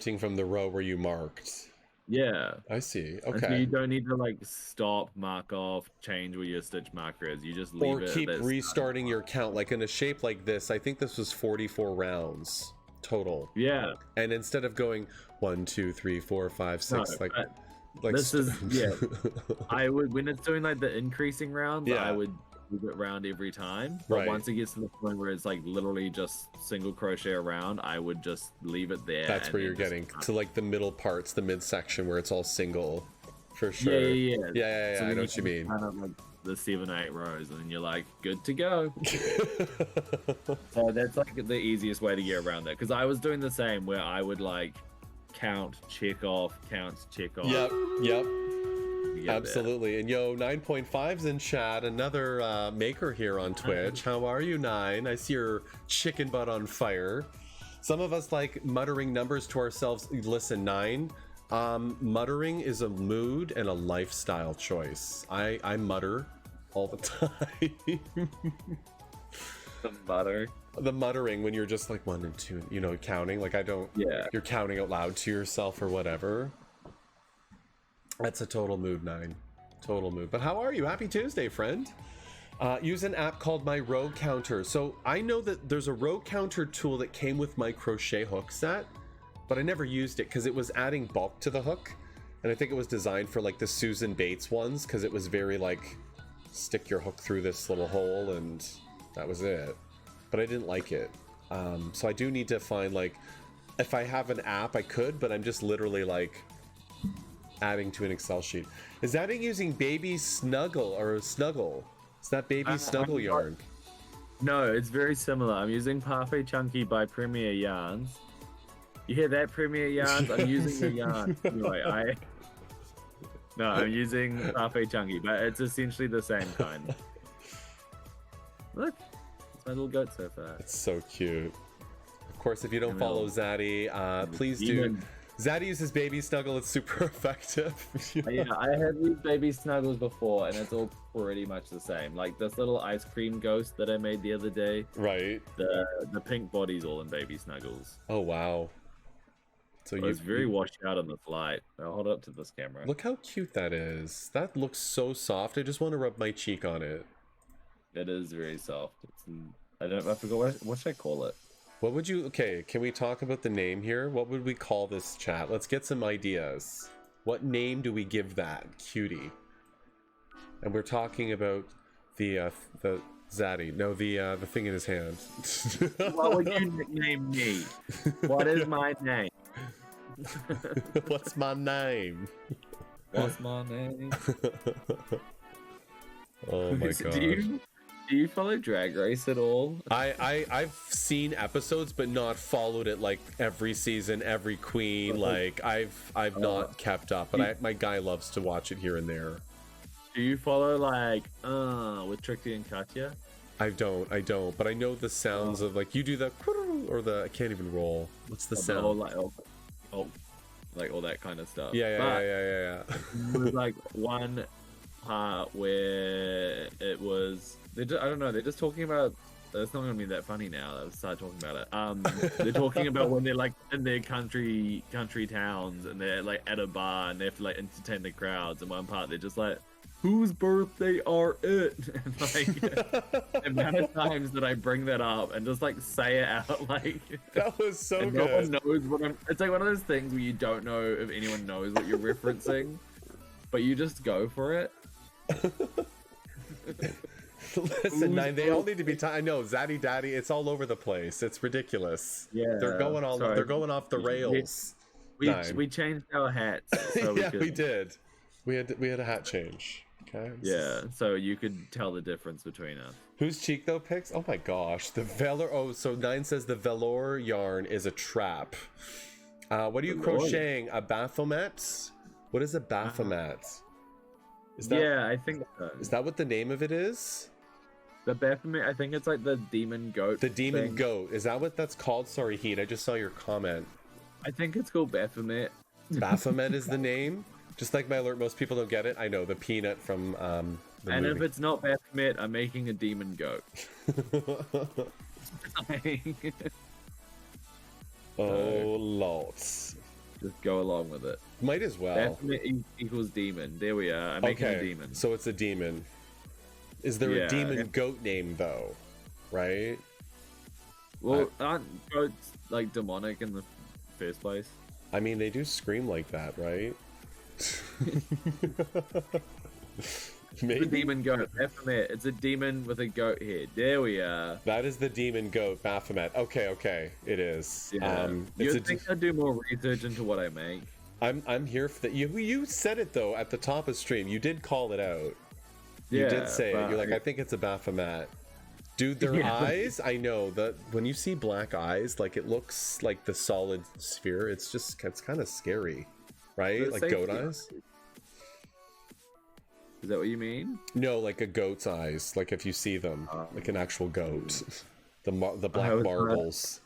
from the row where you marked. Yeah. I see. And so Okay. you don't need to like stop, mark off, change where your stitch marker is. You just leave Or it. keep restarting your count. Like in a shape like this, I think this was 44 rounds total. Yeah. And instead of going 1, 2, 3, 4, 5, 6, No, like this is I would, when it's doing like the increasing rounds, Yeah. I would move it around every time. But Right. once it gets to the point where it's like literally just single crochet around, I would just leave it there. That's where you're getting to, like the middle parts, the midsection where it's all single, for sure. Yeah. So I know what you mean. Kind of like the 7 or 8 rows, and then you're like, good to go. So that's like the easiest way to get around that. Because I was doing the same, where I would like count, check off, count, check off. Yep. Absolutely. There. And yo, 9.5's in chat, another maker here on Twitch. How are you, 9? I see your chicken butt on fire. Some of us like muttering numbers to ourselves. Listen, 9, muttering is a mood and a lifestyle choice. I mutter all the time. The muttering when you're just like 1 and 2, you know, counting. Like I don't. Yeah. You're counting out loud to yourself or whatever. That's a total mood, 9. Total mood. But how are you? Happy Tuesday, friend. Use an app called My Row Counter. So I know that there's a row counter tool that came with my crochet hook set, but I never used it because it was adding bulk to the hook. And I think it was designed for like the Susan Bates ones because it was very like stick your hook through this little hole and that was it. But I didn't like it. So I do need to find like, if I have an app I could, but I'm just literally like adding to an Excel sheet. Is that using Baby Snuggle or Snuggle? Is that Baby Snuggle yarn? No, it's very similar. I'm using Parfait Chunky by Premier Yarns. You hear that, Premier Yarns? I'm using the yarn. Anyway, I'm using Parfait Chunky, but it's essentially the same kind. Look, it's my little goat so far. It's so cute. Of course, if you don't follow Zaddy, please do. Zaddy uses Baby Snuggle. It's super effective. Yeah, I have used Baby Snuggles before, and it's all pretty much the same. Like this little ice cream ghost that I made the other day. Right. The pink body's all in Baby Snuggles. Oh, wow. So it's very washed out on the flight. I'll hold it up to this camera. Look how cute that is. That looks so soft. I just want to rub my cheek on it. It is very soft. I forgot what should I call it? What would you... Okay, can we talk about the name here? What would we call this chat? Let's get some ideas. What name do we give that cutie? And we're talking about the Zaddy. No, the thing in his hand. What would you nickname me? What is my name? What's my name? What's my name? Oh my god. Do you follow Drag Race at all? I've seen episodes, but not followed it like every season, every queen. Like I've not kept up, but my guy loves to watch it here and there. Do you follow like with Trixie and Katya? I don't, but I know the sounds of like you do the or the I can't even roll. What's the sound? Like all that kind of stuff. Yeah. There's like one part where it was. I don't know. They're just talking about. It's not going to be that funny now. I'll start talking about it. They're talking about when they're like in their country towns and they're like at a bar and they have to like entertain the crowds. And one part they're just like, "Whose birthday are it?" And like the amount of times that I bring that up and just like say it out like that was so good. No one knows what I'm. It's like one of those things where you don't know if anyone knows what you're referencing, but you just go for it. Listen, 9, they all need to be I know, Zaddy Daddy, it's all over the place. It's ridiculous. Yeah. They're going off the rails. We changed our hats. So we did. We had a hat change. Okay. Yeah, so you could tell the difference between us. Whose cheek though picks? Oh my gosh. The velour so 9 says the velour yarn is a trap. What are you crocheting? A Baphomet? What is a Baphomet? I think so. Is that what the name of it is? The Baphomet, I think it's like the demon goat. The demon goat. Is that what that's called? Sorry, Heat. I just saw your comment. I think it's called Baphomet. Baphomet is the name? Just like my alert, most people don't get it. I know, the peanut from the movie. If it's not Baphomet, I'm making a demon goat. Oh, lots. Just go along with it. Might as well. Baphomet equals demon. There we are. I'm making a demon. So it's a demon. Is there a demon goat name though? Right? Well, aren't goats like demonic in the first place? I mean, they do scream like that, right? Maybe. The demon goat, Baphomet. It's a demon with a goat head. There we are. That is the demon goat, Baphomet. Okay, it is. Yeah. You think I'd do more research into what I make? I'm here for that. You said it though at the top of stream. You did call it out. You did say it. You're like, I think it's a Baphomet. Dude, their eyes, I know that when you see black eyes, like it looks like the solid sphere. It's kind of scary, right? Like goat eyes. Is that what you mean? No, like a goat's eyes. Like if you see them, like an actual goat. The black marbles.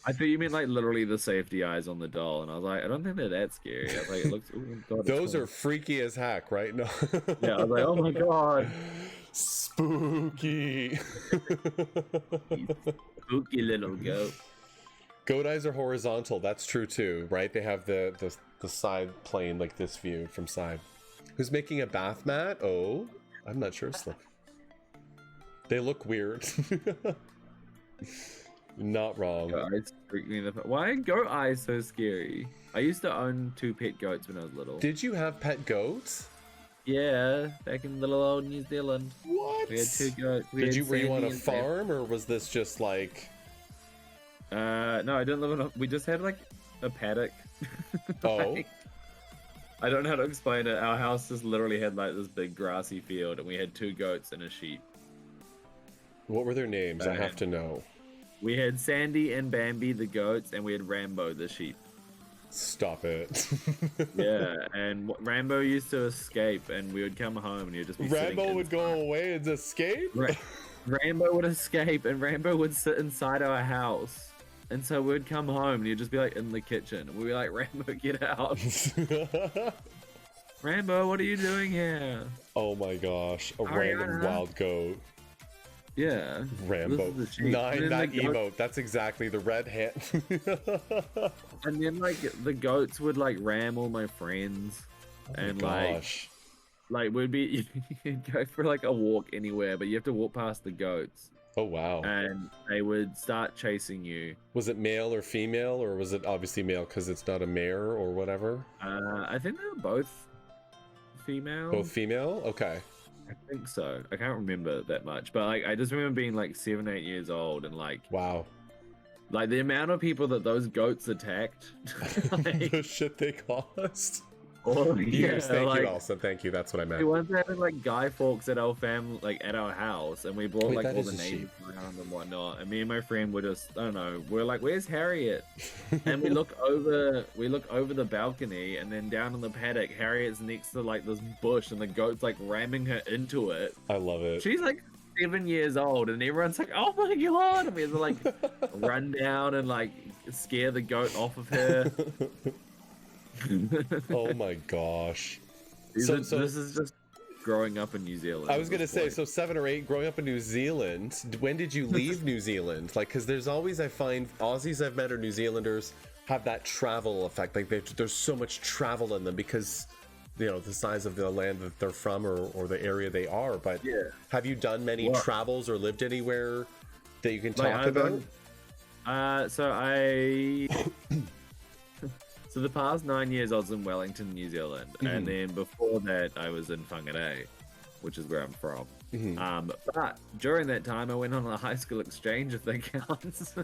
I thought you meant like literally the safety eyes on the doll, and I was like, I don't think they're that scary. I was like, it looks. Oh God, those are freaky as heck, right? No. Yeah, I was like, oh my God. Spooky. Spooky little goat. Goat eyes are horizontal. That's true too, right? They have the side plane like this view from side. Who's making a bath mat? Oh, I'm not sure. They look weird. Not wrong. Why are goat eyes so scary? I used to own 2 pet goats when I was little. Did you have pet goats? Yeah, back in little old New Zealand. What? We had 2 goats. Were you on a farm, or was this just like? No, I didn't live on. We just had like a paddock. Oh. I don't know how to explain it. Our house just literally had like this big grassy field, and we had 2 goats and a sheep. What were their names? I have to know. We had Sandy and Bambi the goats, and we had Rambo the sheep. Stop it. Yeah, and Rambo used to escape, and we would come home, and he'd just be Rambo would go away and escape? Rambo would escape, and Rambo would sit inside our house. And so we'd come home, and he'd just be like in the kitchen. We'd be like, Rambo, get out. Rambo, what are you doing here? Oh my gosh, a random wild goat. Yeah. Rambo. 9, that emote. That's exactly the red hand. And then like the goats would like ram all my friends. Oh and my gosh. like we'd be you'd go for like a walk anywhere, but you have to walk past the goats. Oh wow. And they would start chasing you. Was it male or female, or was it obviously male because it's not a mare or whatever? I think they were both female. Both female? Okay. I think so. I can't remember that much, but like I just remember being like 7, 8 years old, and like wow, like the amount of people that those goats attacked. Like, the shit they caused. Oh, yeah, thank you, also. Thank you. That's what I meant. We once had like Guy Fawkes at our family, like at our house, and we brought Wait, like all is the a neighbors sheep. around and whatnot. And me and my friend were just, I don't know, we're like, "Where's Harriet?" And we look over the balcony, and then down in the paddock, Harriet's next to like this bush, and the goat's like ramming her into it. I love it. She's like 7 years old, and everyone's like, "Oh my God!" And we have to like run down and like scare the goat off of her. Oh my gosh. So this is just growing up in New Zealand. I was gonna say, so 7 or 8, growing up in New Zealand. When did you leave New Zealand? Like, because there's always, I find Aussies I've met or New Zealanders have that travel effect. Like there's so much travel in them because, you know, the size of the land that they're from or the area they are. But yeah, have you done many travels or lived anywhere that you can talk about? So the past 9 years I was in Wellington, New Zealand, and then before that I was in Whangarei, which is where I'm from. But during that time I went on a high school exchange, if that counts.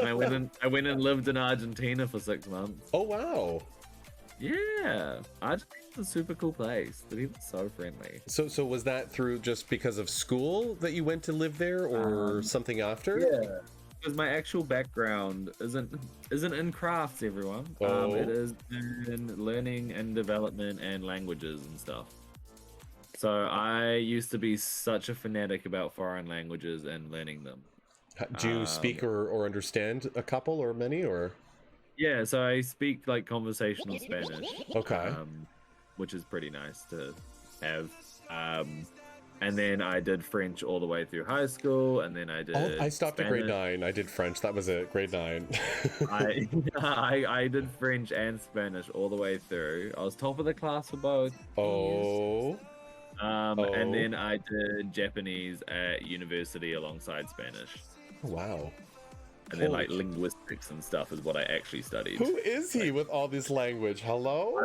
I went and lived in Argentina for 6 months. Oh wow! Yeah, Argentina's a super cool place. The people are so friendly. So was that through just because of school that you went to live there, or something after? Yeah. Because my actual background isn't in crafts, everyone. It is in learning and development and languages and stuff. So I used to be such a fanatic about foreign languages and learning them. Do you speak or understand a couple or many or? Yeah, so I speak like conversational Spanish. Okay. Which is pretty nice to have. And then I did French all the way through high school, and then I did. Oh, I stopped at grade Spanish. 9. I did French. That was it. Grade 9. I, I did French and Spanish all the way through. I was top of the class for both. Oh. And Oh. then I did Japanese at university alongside Spanish. Wow. And then Holy like linguistics and stuff is what I actually studied. Who is he with all this language? Hello?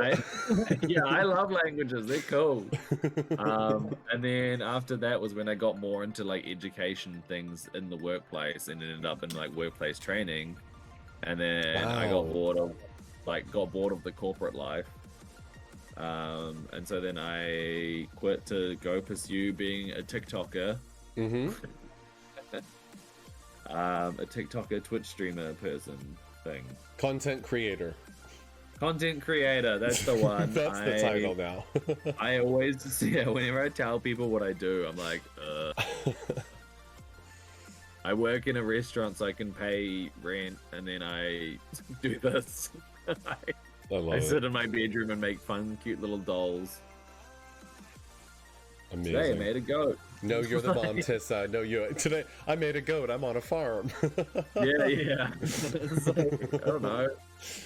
Yeah, I love languages. They're cool. And then after that was when I got more into like education things in the workplace and ended up in like workplace training. And then I got Wow. bored of the corporate life. And so then I quit to go pursue being a TikToker. Mm-hmm. A TikToker, Twitch streamer person thing. Content creator. Content creator, that's the one. That's the title now. I always see it whenever I tell people what I do, I'm like, I work in a restaurant so I can pay rent, and then I do this. I sit in my bedroom and make fun, cute little dolls. Amazing. Today I made a goat. No, you're the bomb, Tissa. No, you. Today I made a goat. I'm on a farm. Yeah. So, I don't know.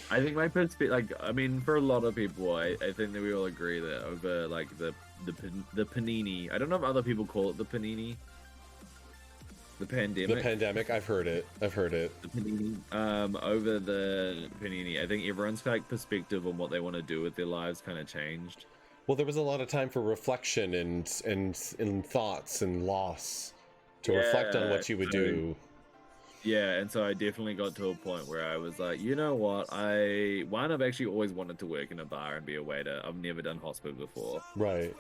I think my perspective, like, I mean, for a lot of people, I think that we all agree that over like the panini. I don't know if other people call it the panini. The pandemic. The pandemic. I've heard it. The panini. Over the panini, I think everyone's like perspective on what they want to do with their lives kind of changed. Well, there was a lot of time for reflection and thoughts and loss to reflect on what you would do. Yeah, and so I definitely got to a point where I was like, you know what? I've actually always wanted to work in a bar and be a waiter. I've never done hospital before. Right.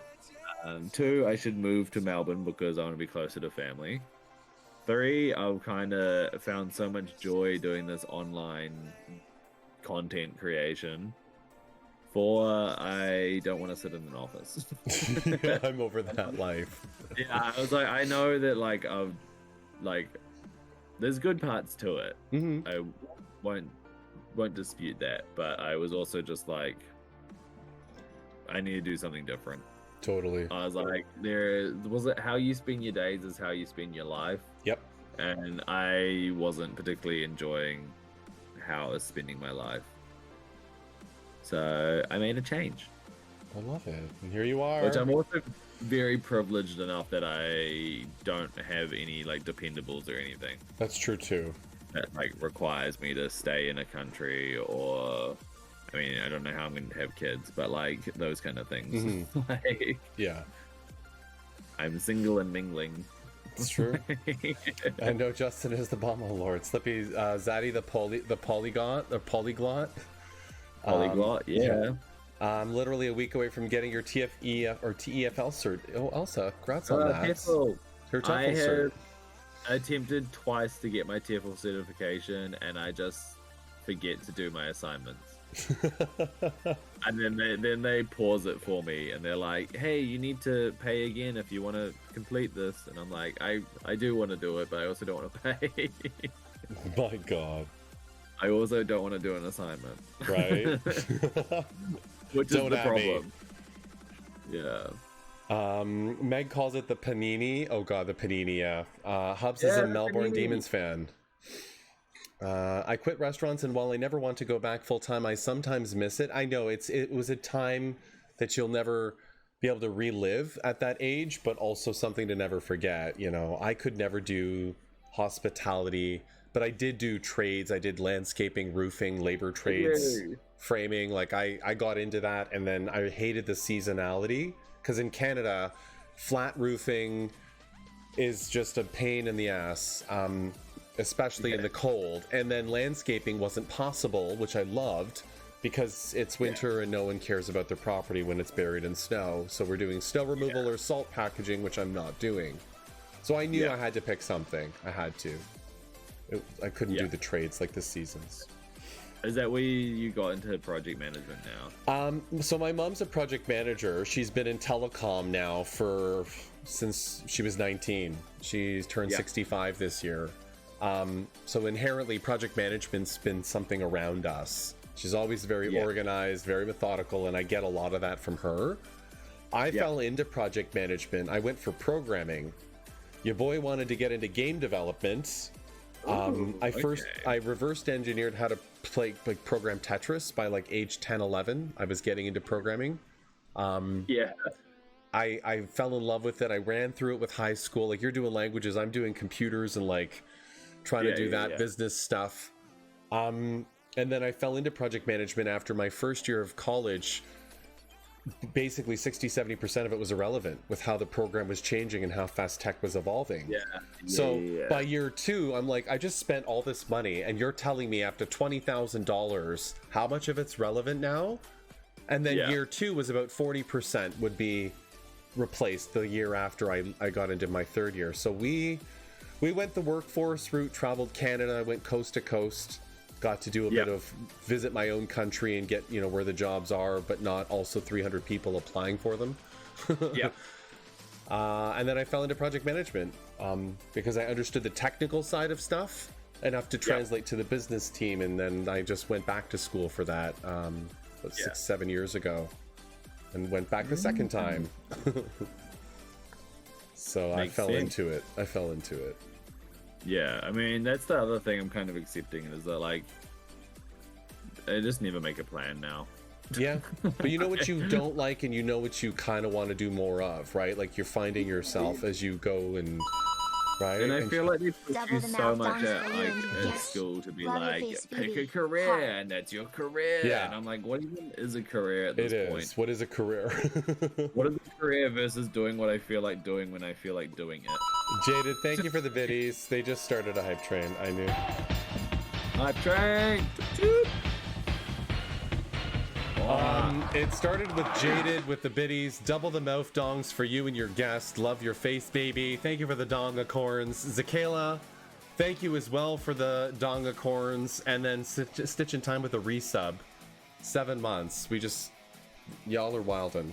2, I should move to Melbourne because I want to be closer to family. 3, I've kind of found so much joy doing this online content creation. 4, I don't want to sit in an office. I'm over that life. Yeah, I was like, I know that there's good parts to it. Mm-hmm. I won't dispute that, but I was also just like, I need to do something different. Totally. I was like, how you spend your days is how you spend your life. Yep. And I wasn't particularly enjoying how I was spending my life. So I made a change. I love it. And here you are. Which I'm also very privileged enough that I don't have any like dependables or anything. That's true too. That like requires me to stay in a country, or I mean, I don't know how I'm going to have kids, but like those kind of things. Mm-hmm. Like, yeah. I'm single and mingling. It's true. I know Justin is the bomb lord. Slippy, Zaddy the polyglot. Polyglot, yeah. I'm literally a week away from getting your TFE or TEFL cert. Oh, Elsa, congrats on that. TEFL. Your TEFL I have cert. attempted twice to get my TEFL certification, and I just forget to do my assignments. And then they pause it for me, and they're like, "Hey, you need to pay again if you want to complete this." And I'm like, I do want to do it, but I also don't want to pay. My God. I also don't want to do an assignment. Right. Which Don't is the at me. problem. Yeah. Meg calls it the Panini. Oh God, the Panini. Yeah. Hubs is Yeah, a the Melbourne Panini. Demons fan. I quit restaurants, and while I never want to go back full time, I sometimes miss it. I know it was a time that you'll never be able to relive at that age, but also something to never forget. You know, I could never do hospitality, but I did do trades. I did landscaping, roofing, labor trades, Yay. framing. Like I got into that, and then I hated the seasonality because in Canada, flat roofing is just a pain in the ass. Especially in the cold, and then landscaping wasn't possible, which I loved because it's winter and no one cares about their property when it's buried in snow. So we're doing snow removal or salt packaging, which I'm not doing. So I knew I had to pick something. I had to. I couldn't do the trades like the seasons. Is that where you got into project management now? So my mom's a project manager. She's been in telecom now since she was 19. She's turned 65 this year. So inherently project management's been something around us. She's always very organized, very methodical, and I get a lot of that from her. I fell into project management. I went for programming. Your boy wanted to get into game development. I reversed engineered how to program Tetris by like age 10, 11. I was getting into programming. I fell in love with it. I ran through it with high school. Like, you're doing languages, I'm doing computers and like trying to do that business stuff. And then I fell into project management after my first year of college. Basically 60-70% of it was irrelevant with how the program was changing and how fast tech was evolving. By year 2, I'm like, I just spent all this money and you're telling me after $20,000 how much of it's relevant now? And then year 2 was about 40% would be replaced the year after I got into my third year. So we went the workforce route, traveled Canada, I went coast to coast. Got to do a bit of visit my own country and get, you know, where the jobs are, but not also 300 people applying for them. And then I fell into project management because I understood the technical side of stuff enough to translate to the business team. And then I just went back to school for that 6-7 years ago and went back the second time. So I fell into it. Yeah, I mean, that's the other thing I'm kind of accepting is that, like, I just never make a plan now. Yeah, but you know what you don't like and you know what you kind of want to do more of, right? Like, you're finding yourself as you go and... Right? And I feel like they push you so much at, like, in school to be like, pick a career, and that's your career. Yeah. And I'm like, what even is a career at this point? What is a career? What is a career versus doing what I feel like doing when I feel like doing it? Jaded, thank you for the biddies. They just started a hype train, I knew. Hype train! It started with Jaded with the biddies. Double the mouth dongs for you and your guest. Love your face, baby. Thank you for the dongacorns. Zakayla, thank you as well for the dongacorns. And then Stitch in Time with a resub. 7 months. Y'all are wildin'.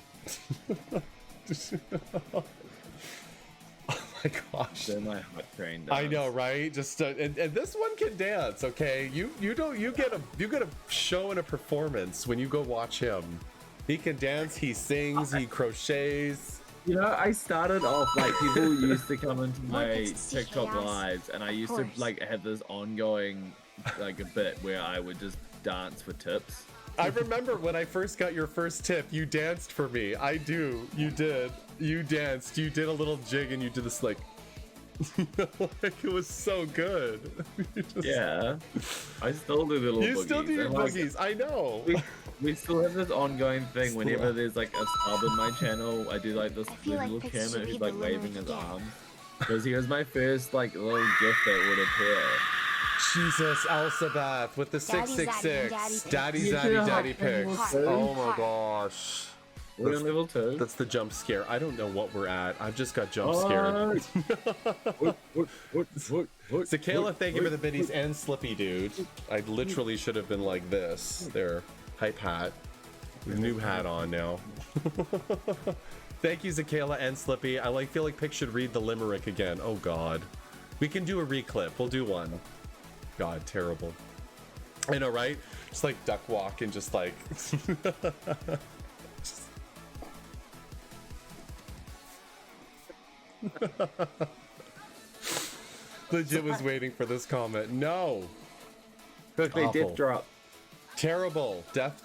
Oh my gosh. They're my hot train. I know, right? Just and this one can dance, okay? You get a show and a performance when you go watch him. He can dance, he sings, he crochets. You know, I started off like people used to come into my TikTok lives, and I used to like have this ongoing like a bit where I would just dance for tips. I remember when I first got your first tip, you danced for me. I do. You did. You danced. You did a little jig and you did this like like it was so good. Yeah. I still do the little boogies. You still do your boogies. I know. We still have this ongoing thing whenever there's like a sub in my channel. I do like this little camera who's like waving his arms. Because he was my first like little gift that would appear. Jesus, Elsabath with the 666. Daddy pics. Oh my gosh. We're on level 2. That's the jump scare. I don't know what we're at. I've just got jump scared. Zakayla, thank you for the biddies and Slippy, dude. I literally should have been like this. There. Hype hat. New hat on now. Thank you, Zakayla and Slippy. I feel like Pick should read the limerick again. Oh god. We can do a reclip. We'll do one. God, terrible. I know, right? Just like duck walk and just like legit was waiting for this comment. No. Look, they death drop. Terrible. Death.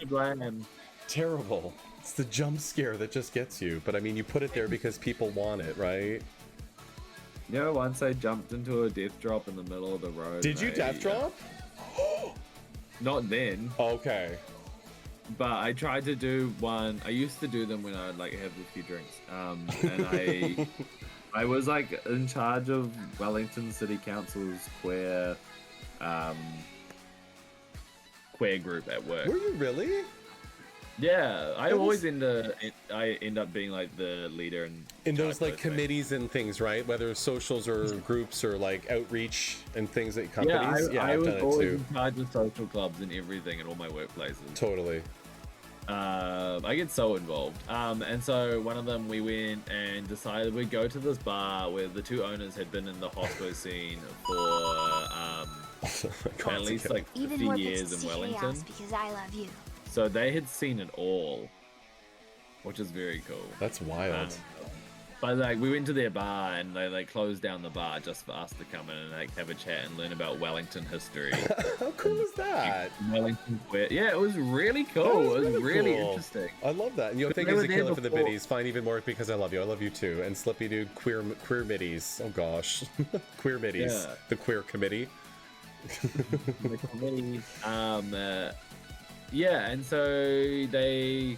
Bland. Terrible. It's the jump scare that just gets you. But I mean, you put it there because people want it, right? You know, once I jumped into a death drop in the middle of the road. Did you death drop? Not then. Okay. But I tried to do one. I used to do them when I'd like have a few drinks. And I was like in charge of Wellington City Council's queer group at work. Were you really? Yeah, I always end up being like the leader in those like committees and things, right? Whether socials or groups or like outreach and things at companies. Yeah, I was always in charge of social clubs and everything at all my workplaces. Totally. I get so involved. And so one of them we went and decided we'd go to this bar where the two owners had been in the hospo scene for at least like 50 years in Wellington. Because I love you. So they had seen it all. which is very cool. That's wild. But like we went to their bar and they like closed down the bar just for us to come in and like have a chat and learn about Wellington history. How cool is that? Wellington queer. Yeah, it was really cool. It was really cool. interesting. I love that. And you know, thank you as a killer for the biddies. Fine, even more because I love you. I love you too. And Slippy Dude, queer middies. Oh gosh, queer middies. Yeah. The queer committee. The committee. Yeah, and so they.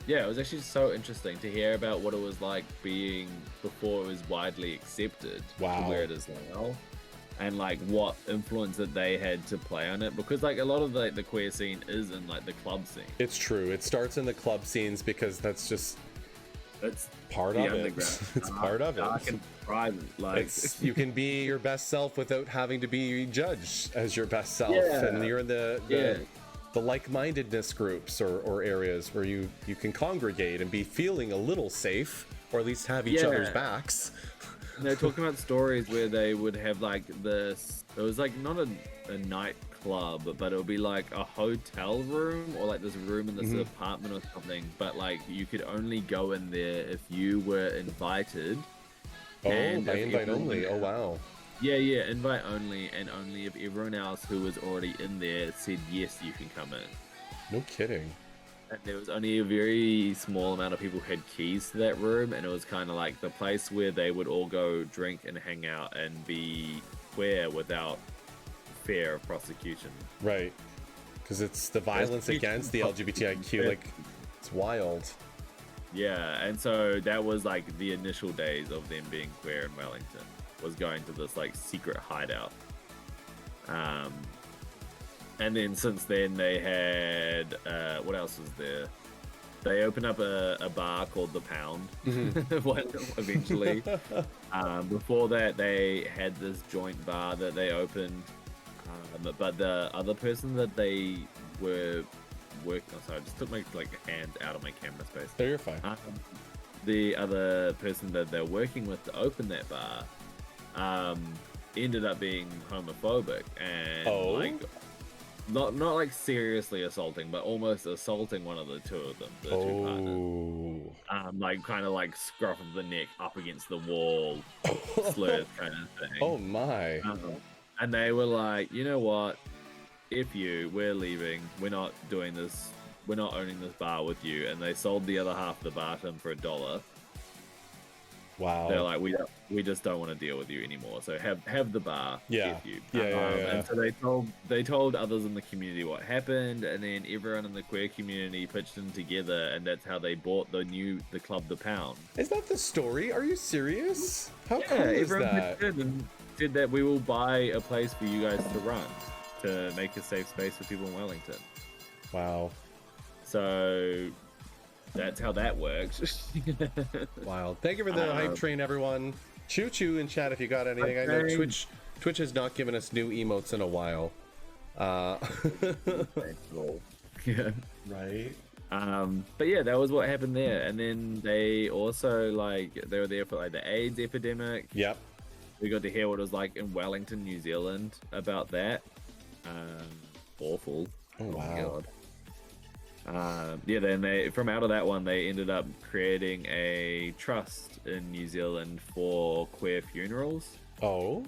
Yeah, it was actually so interesting to hear about what it was like being before it was widely accepted to where it is now, and like what influence that they had to play on it. Because like a lot of the queer scene is in like the club scene. It's true. It starts in the club scenes because that's just it's part of it. It's part of dark it. And private, like you can be your best self without having to be judged as your best self, and you're in the like-mindedness groups or areas where you can congregate and be feeling a little safe, or at least have each other's backs. And they're talking about stories where they would have like this. It was like not a nightclub, but it would be like a hotel room or like this room in this apartment or something. But like you could only go in there if you were invited. Oh, by invite only. Oh wow. Yeah, invite only, and only if everyone else who was already in there said yes, you can come in. No kidding. And there was only a very small amount of people who had keys to that room, and it was kind of like the place where they would all go drink and hang out and be queer without fear of prosecution. Right. Because it's the violence against the LGBTIQ, like, it's wild. Yeah, and so that was like the initial days of them being queer in Wellington. Was going to this like secret hideout, and then since then they had what else was there? They opened up a bar called the Pound. Eventually, before that they had this joint bar that they opened, but the other person that they were working. Oh, sorry, I just took my hands out of my camera space. No, you're fine. The other person that they're working with to open that bar. Ended up being homophobic and like not like seriously assaulting, but almost assaulting one of the two of them, the two partners. Like kind of like scruff of the neck up against the wall, slurs kind of thing. Oh my! And they were like, you know what? We're leaving. We're not doing this. We're not owning this bar with you. And they sold the other half of the bar to them for $1. Wow. They're like, we just don't want to deal with you anymore. So have the bar. Yeah. You. Yeah. And so they told others in the community what happened, and then everyone in the queer community pitched in together, and that's how they bought the club, the Pound. Is that the story? Are you serious? How cool is everyone that? pitched in and said that we will buy a place for you guys to run, to make a safe space for people in Wellington. Wow. So that's how that works. Wow. Thank you for the hype train, everyone. Choo choo in chat if you got anything. I know Twitch has not given us new emotes in a while. Yeah. Right. But yeah, that was what happened there. And then they also they were there for like the AIDS epidemic. Yep. We got to hear what it was like in Wellington, New Zealand about that. Awful. Oh wow. Then from out of that one, they ended up creating a trust in New Zealand for queer funerals. Oh.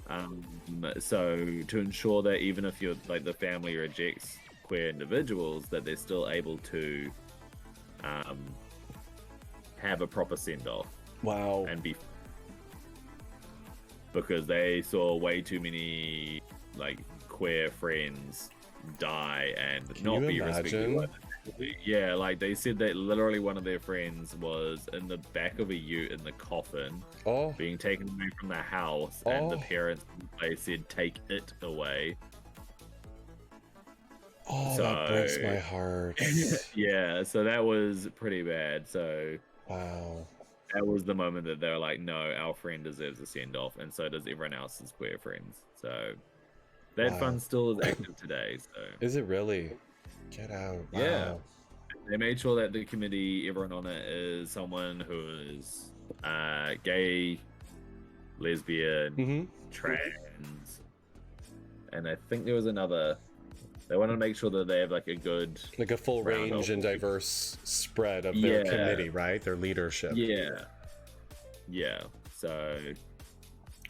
So to ensure that even if the family rejects queer individuals, that they're still able to have a proper send-off. Wow. And because they saw way too many queer friends die and not be respected. Yeah, they said that literally one of their friends was in the back of a ute in the coffin, being taken away from the house, and the parents said, "Take it away." Oh, that breaks my heart. Yeah, so that was pretty bad. So wow, that was the moment that they were like, "No, our friend deserves a send off, and so does everyone else's queer friends." So that fund still is active today. So is it really? Get out. Wow. Yeah. They made sure that the committee, everyone on it, is someone who is gay, lesbian, trans, and I think there was another They want to make sure that they have like a good, Like a full round range and of- diverse spread of their Yeah. committee, right? Their leadership. yeah. So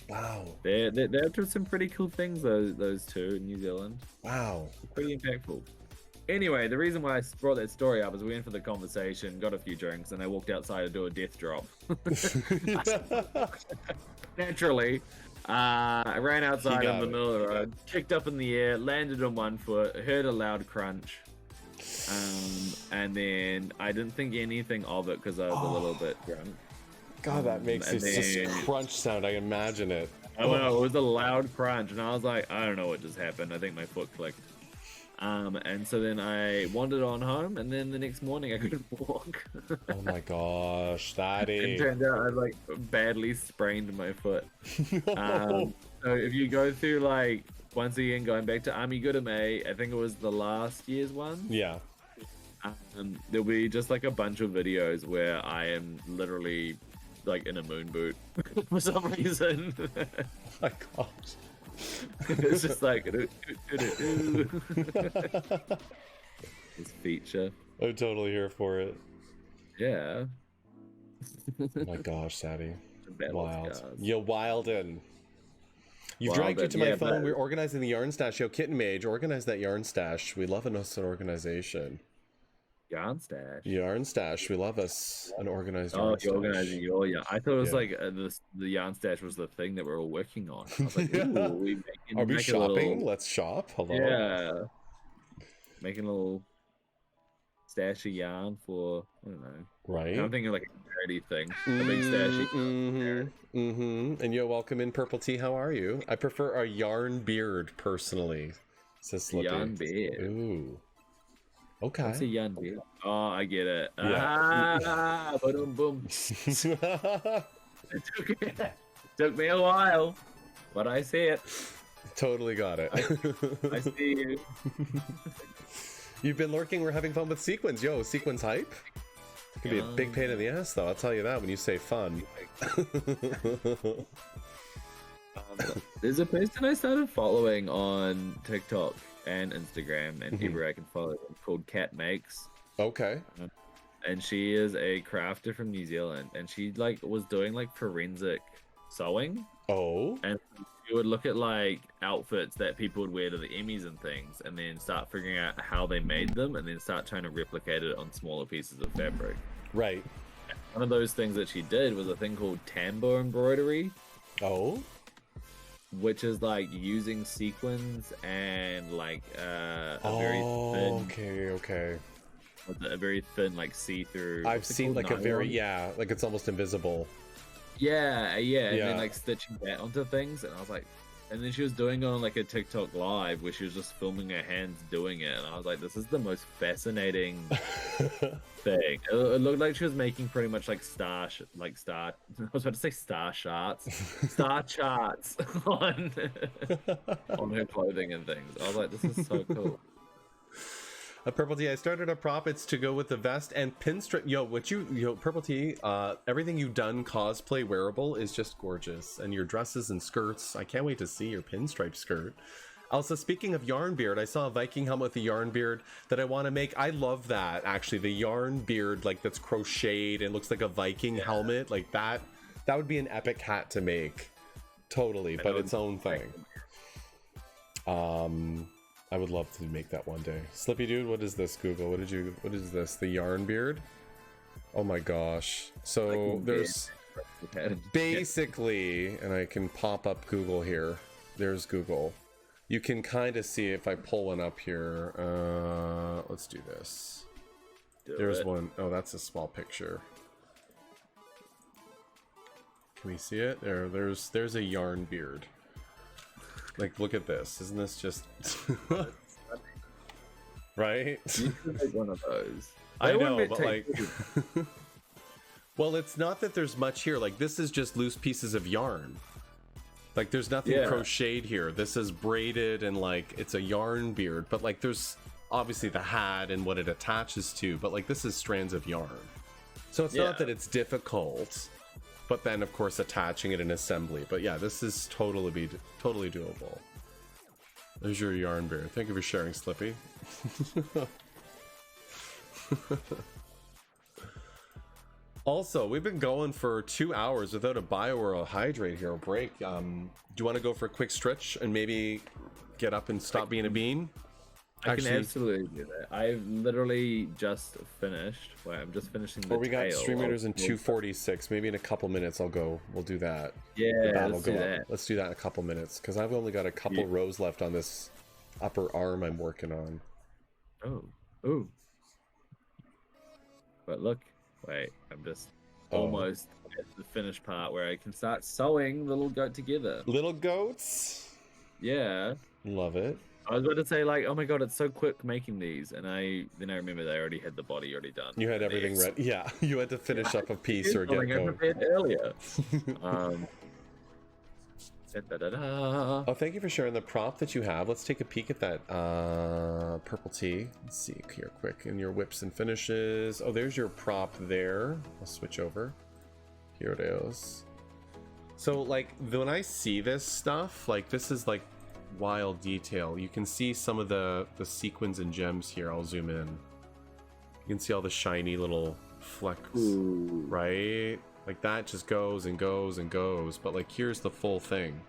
Wow. they're up to some pretty cool things. Those two in New Zealand, Wow. pretty impactful. Anyway, the reason why I brought that story up is we went for the conversation, got a few drinks, and I walked outside to do a death drop. Naturally, I ran outside in the middle of the road, kicked up in the air, landed on one foot, heard a loud crunch, and then I didn't think anything of it because I was a little bit drunk. God, that makes And this then- crunch sound. I imagine it. I don't know, it was a loud crunch, and I was like, I don't know what just happened. I think my foot clicked. And so then I wandered on home, and then the next morning I couldn't walk. Oh my gosh, It Daddy. turned out I like badly sprained my foot. No. So if you go through like once again going back to Army Gurame, I think it was the last year's one. Yeah. There'll be just like a bunch of videos where I am literally like in a moon boot for some reason. Oh my gosh. It's just like this feature. I'm totally here for it. Yeah. Oh my gosh, Daddy. Battle Wild. scars. You wildin'. You dragged it to Wildin', my yeah, phone. but- We're organizing the yarn stash. Yo, Kitten Mage, organize that yarn stash. We love us an organization. Yarn stash. Yarn stash. We love us an organized yarn Oh, stash. you're organizing your yarn. I thought it was Yeah. like the yarn stash was the thing that we're all working on. I was like, Yeah. ooh, Are we make a shopping? little- Let's shop. Hello. Yeah. Making a little stash of yarn for, I don't know. Right. I'm thinking like a charity thing. A big stash. And yo, welcome in, Purple Tea. How are you? I prefer a yarn beard personally, says Slippy. Yarn beard. Ooh. What's a Okay. yarn beard? Oh, I get it. Yeah. Ah, boom, boom. It took me a while, but I see it. Totally got it. I see you. You've been lurking. We're having fun with sequins. Yo, sequins hype. It could be a big pain in the ass, though. I'll tell you that when you say fun. There's a person I started following on TikTok and Instagram and everywhere I can follow them called Cat Makes, Okay. and she is a crafter from New Zealand, and she like was doing like forensic sewing, Oh. and she would look at like outfits that people would wear to the Emmys and things, and then start figuring out how they made them, and then start trying to replicate it on smaller pieces of fabric. Right. One of those things that she did was a thing called tambo embroidery, Oh. which is like using sequins and like a very thin, Okay. a very thin like see-through. I've what's it seen called? like a very Nylon? like it's almost invisible. yeah, and Yeah. then like stitching that onto things, and I was like, and then she was doing it on like a TikTok live where she was just filming her hands doing it, and I was like, this is the most fascinating thing. It looked like she was making pretty much like star. I was about to say star charts on on her clothing and things. I was like, this is so cool. Purple Tea, I started a prop. It's to go with the vest and pinstripe. Yo, Purple Tea, everything you've done cosplay wearable is just gorgeous. And your dresses and skirts, I can't wait to see your pinstripe skirt. Also, speaking of yarn beard, I saw a Viking helmet with a yarn beard that I want to make. I love that, actually. The yarn beard, like, that's crocheted and looks like a Viking helmet. Like, that would be an epic hat to make. Totally, but its own thing. I would love to make that one day. Slippy dude, what is this, Google? What is this? The yarn beard? Oh my gosh. So there's basically, and I can pop up Google here. There's Google. You can kind of see if I pull one up here. Let's do this. There's one. Oh, that's a small picture. Can we see it? There's a yarn beard. Like, look at this. Isn't this just right? You should make one of those. I They know, wouldn't but take like, you. well, it's not that there's much here. Like, this is just loose pieces of yarn. Like, there's nothing Yeah. crocheted here. This is braided and like it's a yarn beard. But like, there's obviously the hat and what it attaches to. But like, this is strands of yarn. So it's not Yeah. that it's difficult. But then, of course, attaching it in assembly. But yeah, this is totally doable. There's your yarn bear. Thank you for sharing, Slippy. Also, we've been going for 2 hours without a bio or a hydrate here, a break. Do you want to go for a quick stretch and maybe get up and stop being a bean? I can absolutely do that. I've literally just finished. Well, I'm just finishing the we got tail stream readers in of- 2:46. Maybe in a couple minutes I'll go. We'll do that. Yeah, let's do that. Let's do that in a couple minutes because I've only got a couple rows left on this upper arm I'm working on. Oh. But look, wait, I'm just almost at the finished part where I can start sewing the little goat together. Little goats? Yeah. Love it. I was about to say, like, oh my god, it's so quick making these, and then I remember they already had the body already done. You had everything ready. Yeah, you had to finish up a piece or get I going. prepared earlier. Oh, thank you for sharing the prop that you have. Let's take a peek at that purple tea. Let's see here quick. In your whips and finishes. Oh, there's your prop there. I'll switch over. Here it is. So, like, when I see this stuff, like, this is, like, wild detail. You can see some of the sequins and gems here. I'll zoom in. You can see all the shiny little flecks, right? Like that just goes and goes and goes, but like here's the full thing.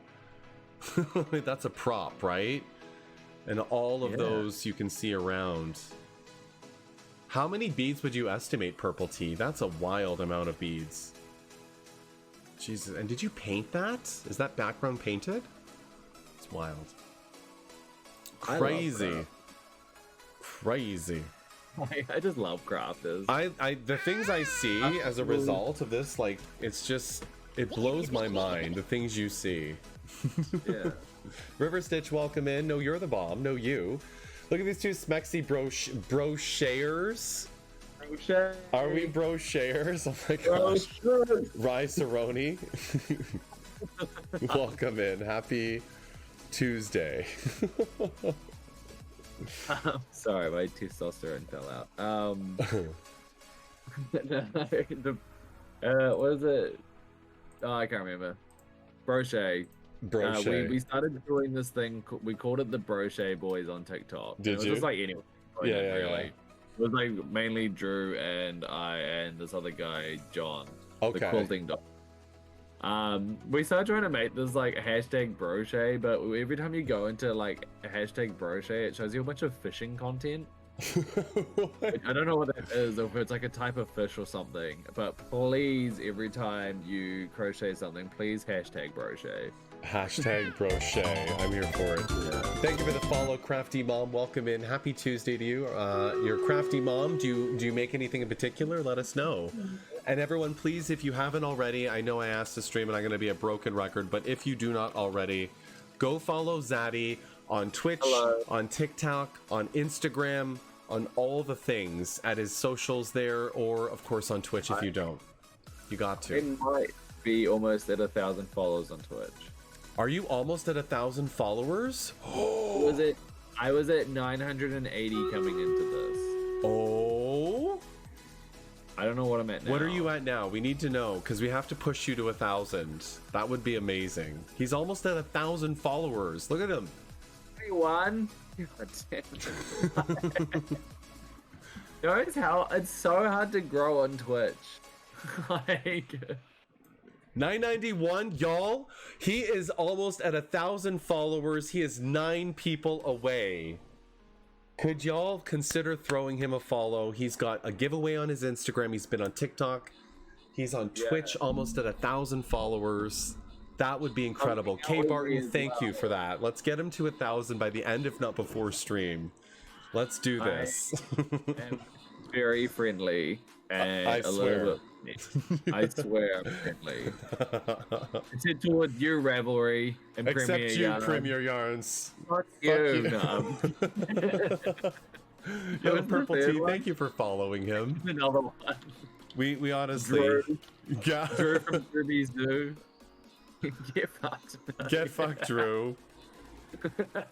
That's a prop, right? And all of those you can see around. How many beads would you estimate, Purple Tea? That's a wild amount of beads. Jesus, and did you paint that? Is that background painted? It's wild. Crazy. Crazy. I just love crafters. The things I see as a result of this, like, it's just, it blows my mind, the things you see. Yeah. River Stitch, welcome in. No, you're the bomb. No, you. Look at these two smexy brochures. Are we brochures? Oh my gosh. Rye Cerrone. Welcome in. Happy Tuesday. Sorry, my testosterone fell out. What is it? Oh, I can't remember. Brochet. We started doing this thing. We called it the Brochet Boys on TikTok. Did it was you? just like anyone. Yeah. It was like mainly Drew and I and this other guy John. Okay. The quilting dog. We started trying to make this like hashtag brochet, but every time you go into like a hashtag brochet, it shows you a bunch of fishing content. I don't know what that is, or if it's like a type of fish or something, but please, every time you crochet something, please hashtag brochet. Hashtag brochet. I'm here for it. Yeah. Thank you for the follow, Crafty Mom. Welcome in. Happy Tuesday to you. You're Crafty Mom. Do you make anything in particular? Let us know. And everyone, please, if you haven't already, I know I asked to stream and I'm going to be a broken record, but if you do not already, go follow Zaddy on Twitch, on TikTok, on Instagram, on all the things at his socials there, or of course on Twitch if you don't. You got to. It might be almost at 1,000 followers on Twitch. Are you almost at 1,000 followers? I was at 980 coming into this. Oh. I don't know what I'm at now. What are you at now? We need to know because we have to push you to 1,000. That would be amazing. He's almost at 1,000 followers. Look at him. 31. God damn it. Notice how it's so hard to grow on Twitch. Like 991, y'all. He is almost at 1,000 followers. He is 9 people away. Could y'all consider throwing him a follow? He's got a giveaway on his Instagram. He's been on TikTok. He's on Twitch, almost at 1,000 followers. That would be incredible. K Barton, thank you for that. Let's get him to 1,000 by the end, if not before stream. Let's do this. I'm very friendly and I a swear. little bit. I swear I'm friendly. Except towards you, Revelry and Except Premier you, Yarn. Premier Yarns. Fuck you. Yo, Purple Tea, thank you for following him. Another one. We honestly... Drew. Yeah. Drew from Ruby's Zoo. Get fucked. Get fucked, Drew.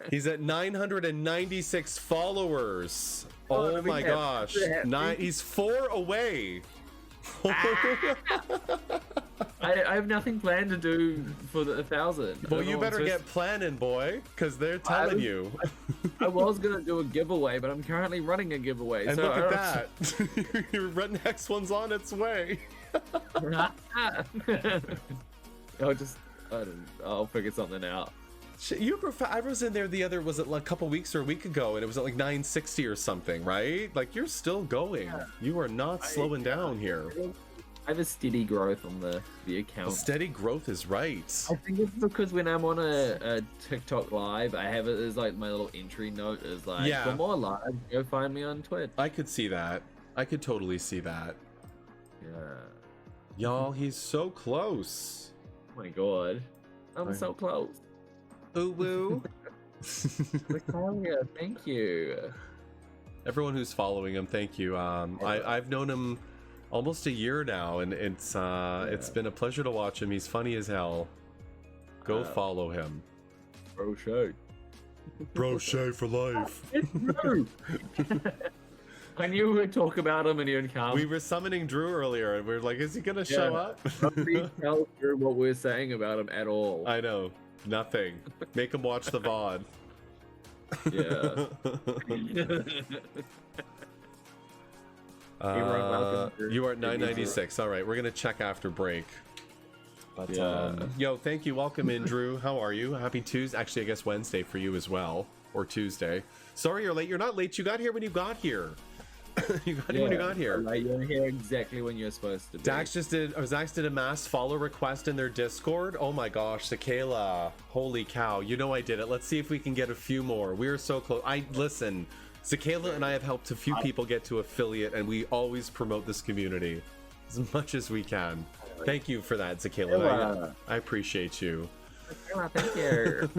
He's at 996 followers. Oh my gosh. He's 4 away. I have nothing planned to do for the 1,000. Well, you better get planning, boy, because they're telling you. I was gonna do a giveaway, but I'm currently running a giveaway. And so look at that. Your next one's on its way. I'll figure something out. I was in there was it like a couple weeks or a week ago, and it was at like 960 or something, right? Like, you're still going. Yeah. You are not slowing down here. I have a steady growth on the account. Steady growth is right. I think it's because when I'm on a TikTok live, I have it as like my little entry note is like, for more live, go find me on Twitch. I could see that. I could totally see that. Yeah. Y'all, he's so close. Oh my god. I'm so close. Ooh woo. Victoria, thank you. Everyone who's following him, thank you. I've known him almost a year now, and it's been a pleasure to watch him. He's funny as hell. Go follow him. Brochet. Brochet for life. It's Drew. I knew we would talk about him and he would come. We were summoning Drew earlier, and we were like, is he gonna show up? Nobody tells Drew what we're saying about him at all. I know. Nothing. Make him watch the VOD. Yeah. You are at 996. All right, we're gonna check after break. But yo, thank you. Welcome in, Drew. How are you? Happy Tuesday. Actually, I guess Wednesday for you as well, or Tuesday. Sorry you're late. You're not late. You got here when you got here. You got here when you got here. You're here exactly when you're supposed to be. Zax did a mass follow request in their Discord. Oh my gosh, Sakela. Holy cow. You know I did it. Let's see if we can get a few more. We are so close. Listen, Sakela and I have helped a few people get to affiliate, and we always promote this community as much as we can. Thank you for that, Sakela. I appreciate you. Thank you.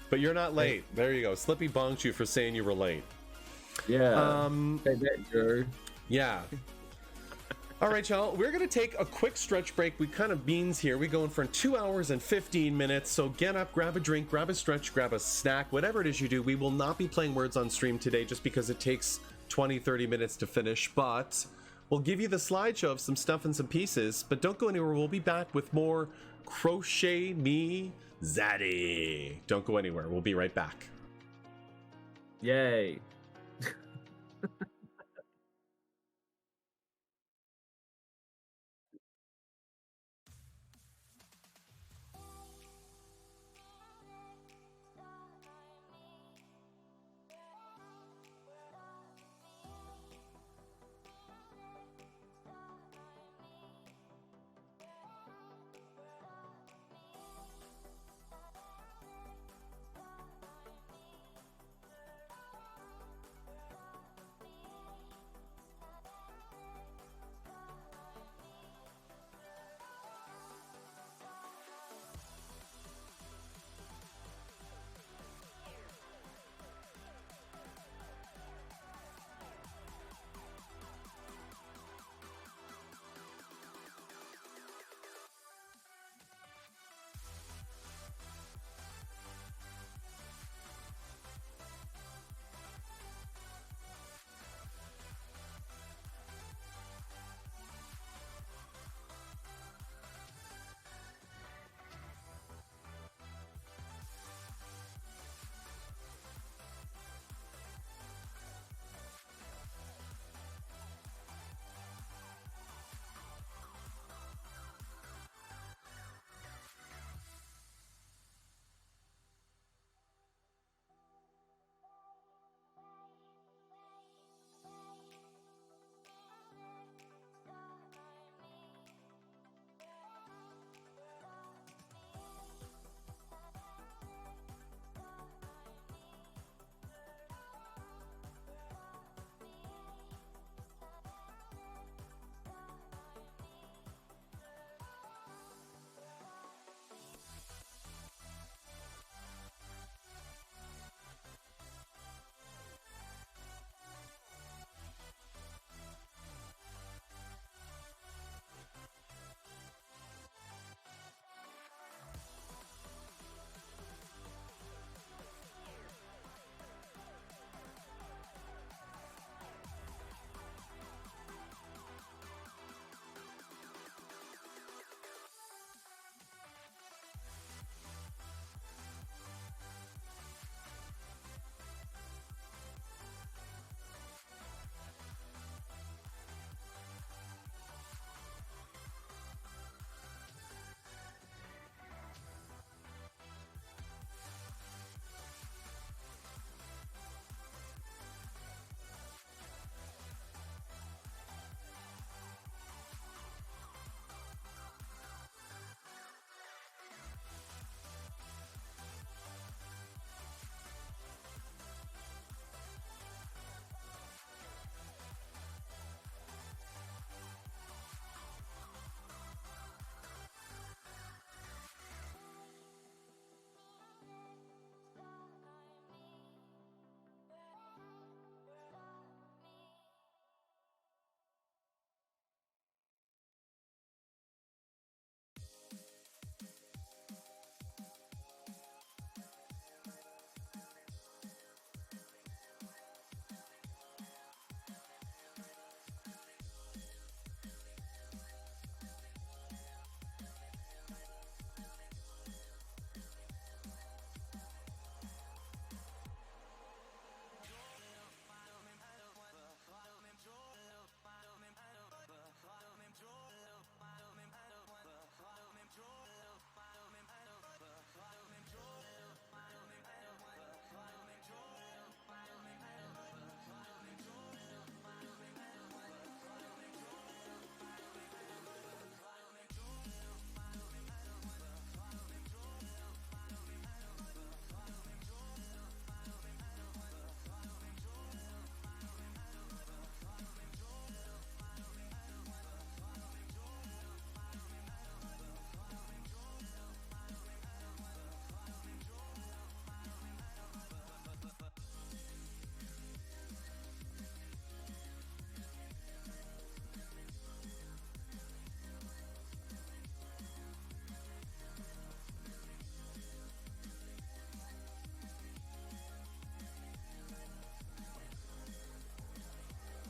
But you're not late. There you go. Slippy bonked you for saying you were late. Yeah. Yeah. All right, y'all. We're gonna take a quick stretch break. We kind of beans here. We're going for 2 hours and 15 minutes. So get up, grab a drink, grab a stretch, grab a snack, whatever it is you do. We will not be playing words on stream today just because it takes 20-30 minutes to finish, but we'll give you the slideshow of some stuff and some pieces. But don't go anywhere. We'll be back with more Crochet Me Zaddy. Don't go anywhere. We'll be right back. Yay.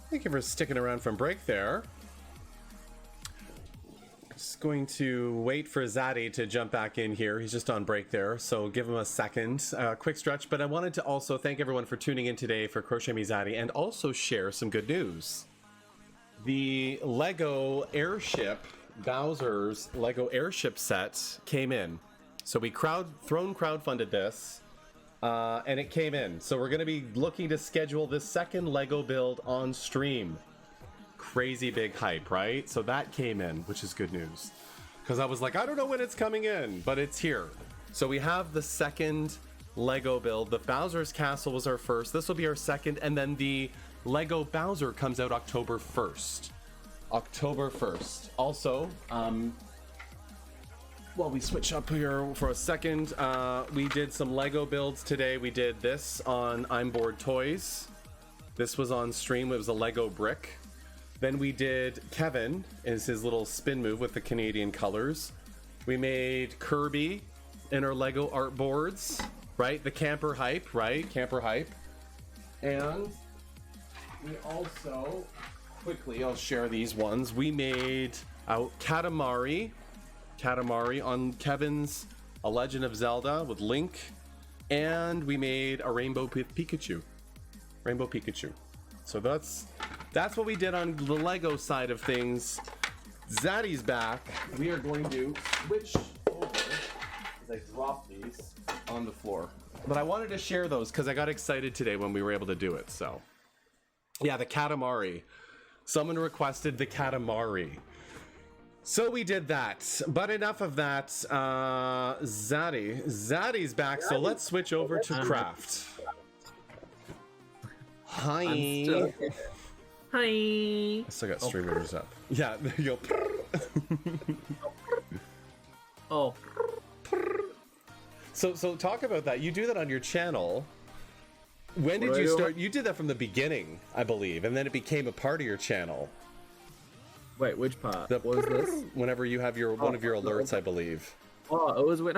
Thank you for sticking around from break there. Just going to wait for Zaddy to jump back in here. He's just on break there, so give him a second. Quick stretch, but I wanted to also thank everyone for tuning in today for Crochet Me Zaddy and also share some good news. The Lego Airship, Bowser's Lego Airship set came in. So we crowdfunded this, and it came in. So we're going to be looking to schedule this second Lego build on stream. Crazy big hype, right? So that came in, which is good news. Because I was like, I don't know when it's coming in, but it's here. So we have the second Lego build. The Bowser's Castle was our first. This will be our second, and then the Lego Bowser comes out October 1st. October 1st. Also, while we switch up here for a second, we did some Lego builds today. We did this on I'm Bored Toys. This was on stream. It was a Lego brick. Then we did Kevin is his little spin move with the Canadian colors. We made Kirby in our Lego art boards, right? The camper hype, right? Camper hype. And we also, quickly, I'll share these ones. We made Katamari on Kevin's A Legend of Zelda with Link. And we made a Rainbow Pikachu. So that's what we did on the Lego side of things. Zaddy's back. We are going to switch over as I drop these on the floor. But I wanted to share those because I got excited today when we were able to do it. So, yeah, the Katamari. Someone requested the Katamari. So we did that. But enough of that. Zaddy's back. So let's switch over to craft. Hi. Hi. I still got streamers up. Yeah, there you go. Oh. So talk about that. You do that on your channel. When did you start? You did that from the beginning, I believe, and then it became a part of your channel. Wait, which part? What was this? Whenever you have your one of your alerts, I believe. Oh, it was when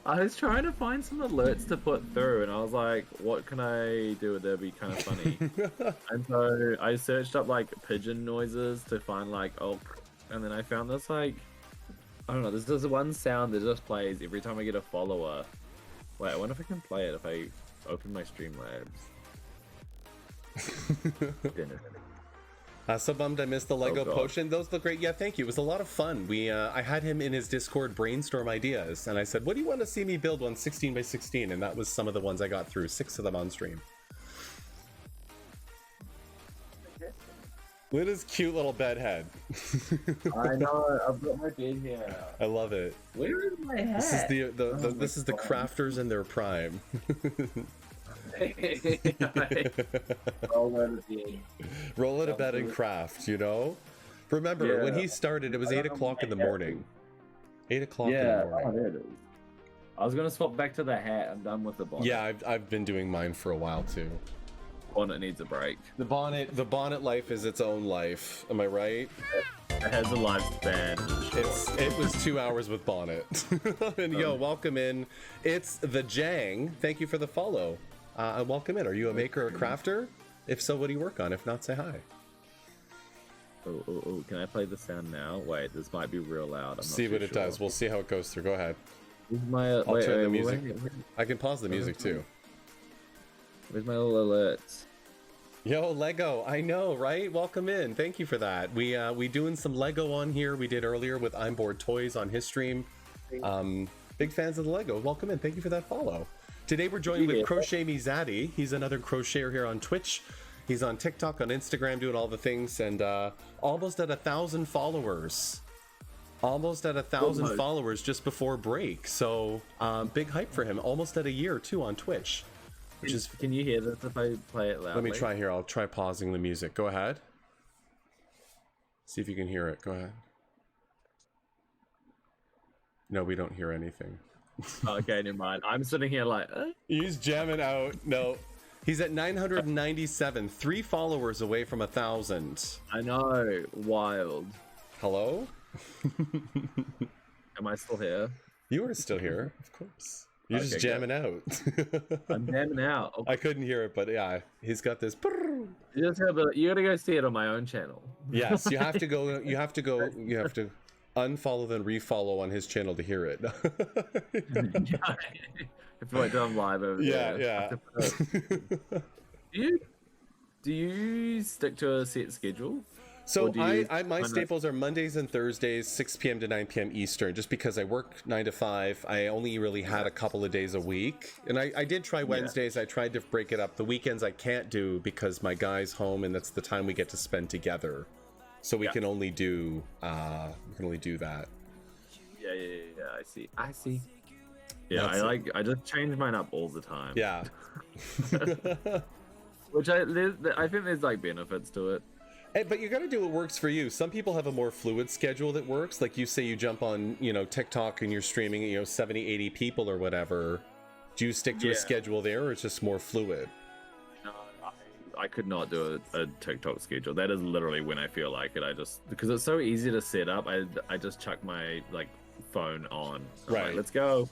I was trying to find some alerts to put through, and I was like, what can I do that'd be kind of funny? And so I searched up like pigeon noises to find like, oh, and then I found this like, I don't know, there's this one sound that just plays every time I get a follower. Wait, I wonder if I can play it if I open my Streamlabs. So bummed I missed the Lego potion. Those look great. Yeah, thank you. It was a lot of fun. I had him in his Discord brainstorm ideas, and I said, what do you want to see me build one 16 by 16? And that was some of the ones I got through, 6 of them on stream. Look at his cute little bed head. I know, I've got my bed here. I love it. Where is my hat? This is this is the crafters in their prime. Roll out of bed and craft, you know? Remember, when he started, it was 8 o'clock in the morning. 8 o'clock in the morning. Oh, there it is. I was going to swap back to the hat. I'm done with the bonnet. Yeah, I've been doing mine for a while, too. Bonnet needs a break. The bonnet life is its own life. Am I right? It has a lifespan. It was 2 hours with bonnet. And yo, welcome in. It's the Jang. Thank you for the follow. Welcome in. Are you a maker or crafter? If so, what do you work on? If not, say hi. Oh, can I play the sound now? Wait, this might be real loud. I'm not see what it does. We'll see how it goes through. Go ahead. I'll turn the music. I can pause the music too. Where's my little alerts? Yo, Lego. I know, right? Welcome in. Thank you for that. We doing some Lego on here. We did earlier with I'm Bored Toys on his stream. Big fans of the Lego. Welcome in. Thank you for that follow. Today we're joined with Crochet Me Zaddy. He's another crocheter here on Twitch. He's on TikTok, on Instagram, doing all the things, and almost at 1,000 followers. Almost at 1,000 followers just before break. So big hype for him. Almost at a year too on Twitch. Which is. Can you hear this if I play it loudly? Let me try here. I'll try pausing the music. Go ahead. See if you can hear it. Go ahead. No, we don't hear anything. Okay, never mind. I'm sitting here like, He's jamming out. No, he's at 997, 3 followers away from 1,000. I know, wild. Hello? Am I still here? You are still here, of course. You're just jamming out. I'm jamming out. I couldn't hear it, but yeah, he's got this. You gotta go see it on my own channel. Yes, you have to go. You have to unfollow then refollow on his channel to hear it. If I do live over there. Yeah. Do you stick to a set schedule? So my staples are Mondays and Thursdays, 6 p.m. to 9 p.m. Eastern, just because I work 9 to 5. I only really had a couple of days a week. And I did try Wednesdays. I tried to break it up. The weekends I can't do because my guy's home and that's the time we get to spend together. So we can only do that. Yeah. I see. Yeah, I just change mine up all the time. Yeah. Which I think there's like benefits to it. But you got to do what works for you. Some people have a more fluid schedule that works. Like you say you jump on, TikTok and you're streaming, 70, 80 people or whatever. Do you stick to a schedule there or it's just more fluid? No, I could not do a TikTok schedule. That is literally when I feel like it. Because it's so easy to set up. I just chuck my phone on. I'm like, let's go.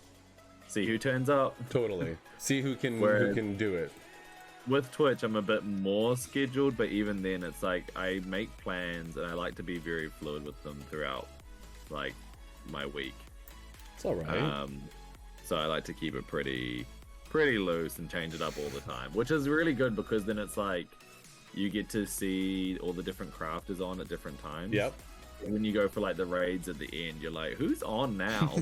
See who turns up. Totally. See who can do it. With Twitch, I'm a bit more scheduled, but even then, it's like I make plans and I like to be very fluid with them throughout, my week. It's all right. So I like to keep it pretty loose and change it up all the time, which is really good because then it's like you get to see all the different crafters on at different times. Yep. And when you go for the raids at the end, you're like, who's on now?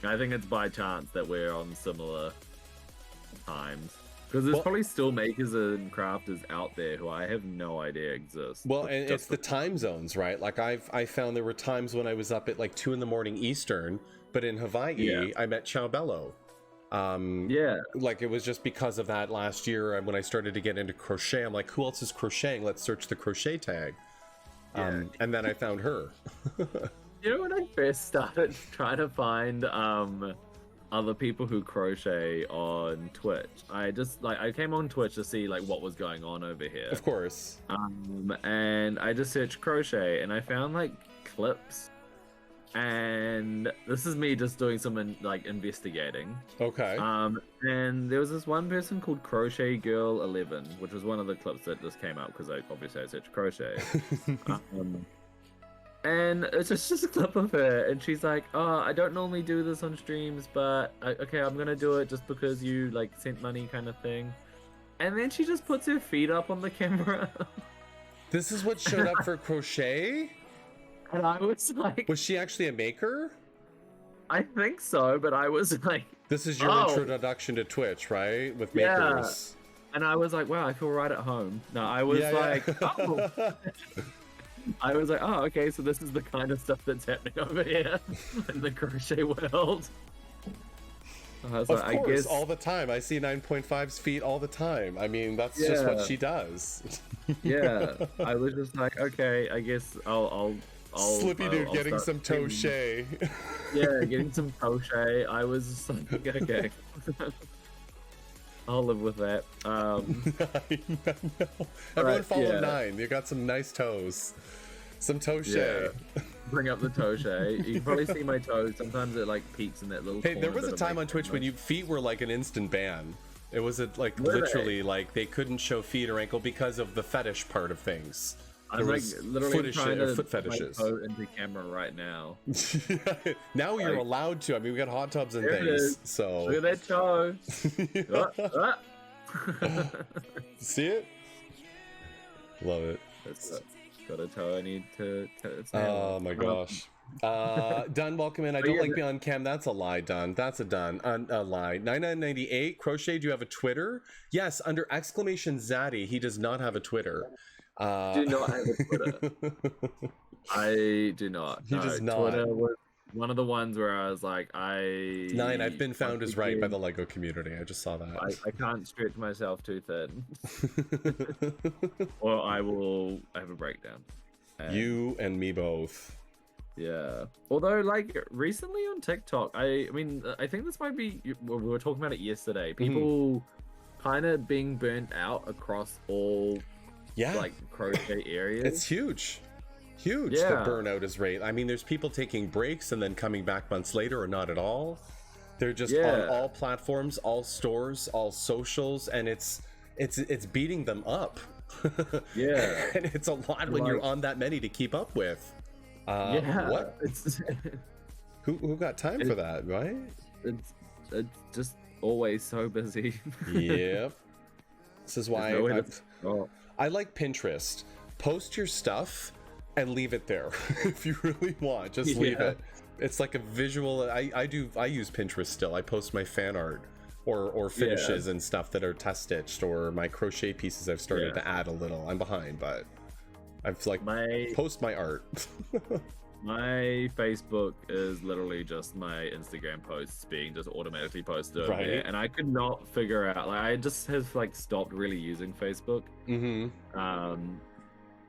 I think it's by chance that we're on similar times because there's probably still makers and crafters out there who I have no idea exist. Well, and it's the time zones, right? Like I found there were times when I was up at 2 a.m. Eastern, but in Hawaii I met Ciao Bello. It was just because of that last year when I started to get into crochet. I'm like, who else is crocheting? Let's search the crochet tag. And then I found her. When I first started trying to find other people who crochet on Twitch, I came on Twitch to see what was going on over here. Of course. And I just searched crochet and I found clips, and this is me just doing some investigating. Okay. And there was this one person called Crochet Girl 11, which was one of the clips that just came up because I searched crochet. And it's just a clip of her, and she's like, "Oh, I don't normally do this on streams, but okay, I'm gonna do it just because you sent money, kind of thing." And then she just puts her feet up on the camera. This is what showed up for crochet? And I was like, was she actually a maker? I think so, but I was like, this is your introduction to Twitch, right? With makers. And I was like, wow, I feel right at home. No, I was oh. I was like, oh, okay, so this is the kind of stuff that's happening over here in the crochet world. I was I guess all the time. I see 9.5's feet all the time. I mean, that's just what she does. I was just like, okay, I guess I'll Slippy dude getting some crochet. Getting some crochet. I was just like, okay. I'll live with that. Everyone follow 9. You got some nice toes. Some crochet. Bring up the crochet. You can probably see my toes. Sometimes it peeks in that little corner. There was a time on Twitch when feet were an instant ban. It was literally they couldn't show feet or ankle because of the fetish part of things. I'm literally trying to foot fetishes. Toe into camera right now. Now you're allowed to. I mean, we got hot tubs and things. So look at that toe. See it? Love it. Got a toe I need to. Oh my gosh. Dun, welcome in. I don't like being on cam. That's a lie, Dun. That's a lie. 9998 crochet. Do you have a Twitter? Yes, under !Zaddy. He does not have a Twitter. Do not have a Twitter. I do not. He does not. Twitter was one of the ones where I was like, 9. I've been found as right by the Lego community. I just saw that. I can't stretch myself too thin, or I will have a breakdown. You and me both. Yeah. Although, recently on TikTok, I mean, I think this might be. We were talking about it yesterday. People kind of being burnt out across all. Crochet areas. It's huge. The burnout is rate. I mean, there's people taking breaks and then coming back months later or not at all. They're just on all platforms, all stores, all socials, and it's it's beating them up. Yeah. And it's a lot when you're on that many to keep up with. What? It's Who got time for that, right? it's just always so busy. Yep. This is why I like Pinterest. Post your stuff and leave it there. If you really want, just leave it. It's like a visual. I use Pinterest still. I post my fan art or finishes and stuff that are test stitched, or my crochet pieces I've started to add a little. I'm behind, but I've post my art. My Facebook is literally just my Instagram posts being just automatically posted over there, and I could not figure out. Like, I just have stopped really using Facebook.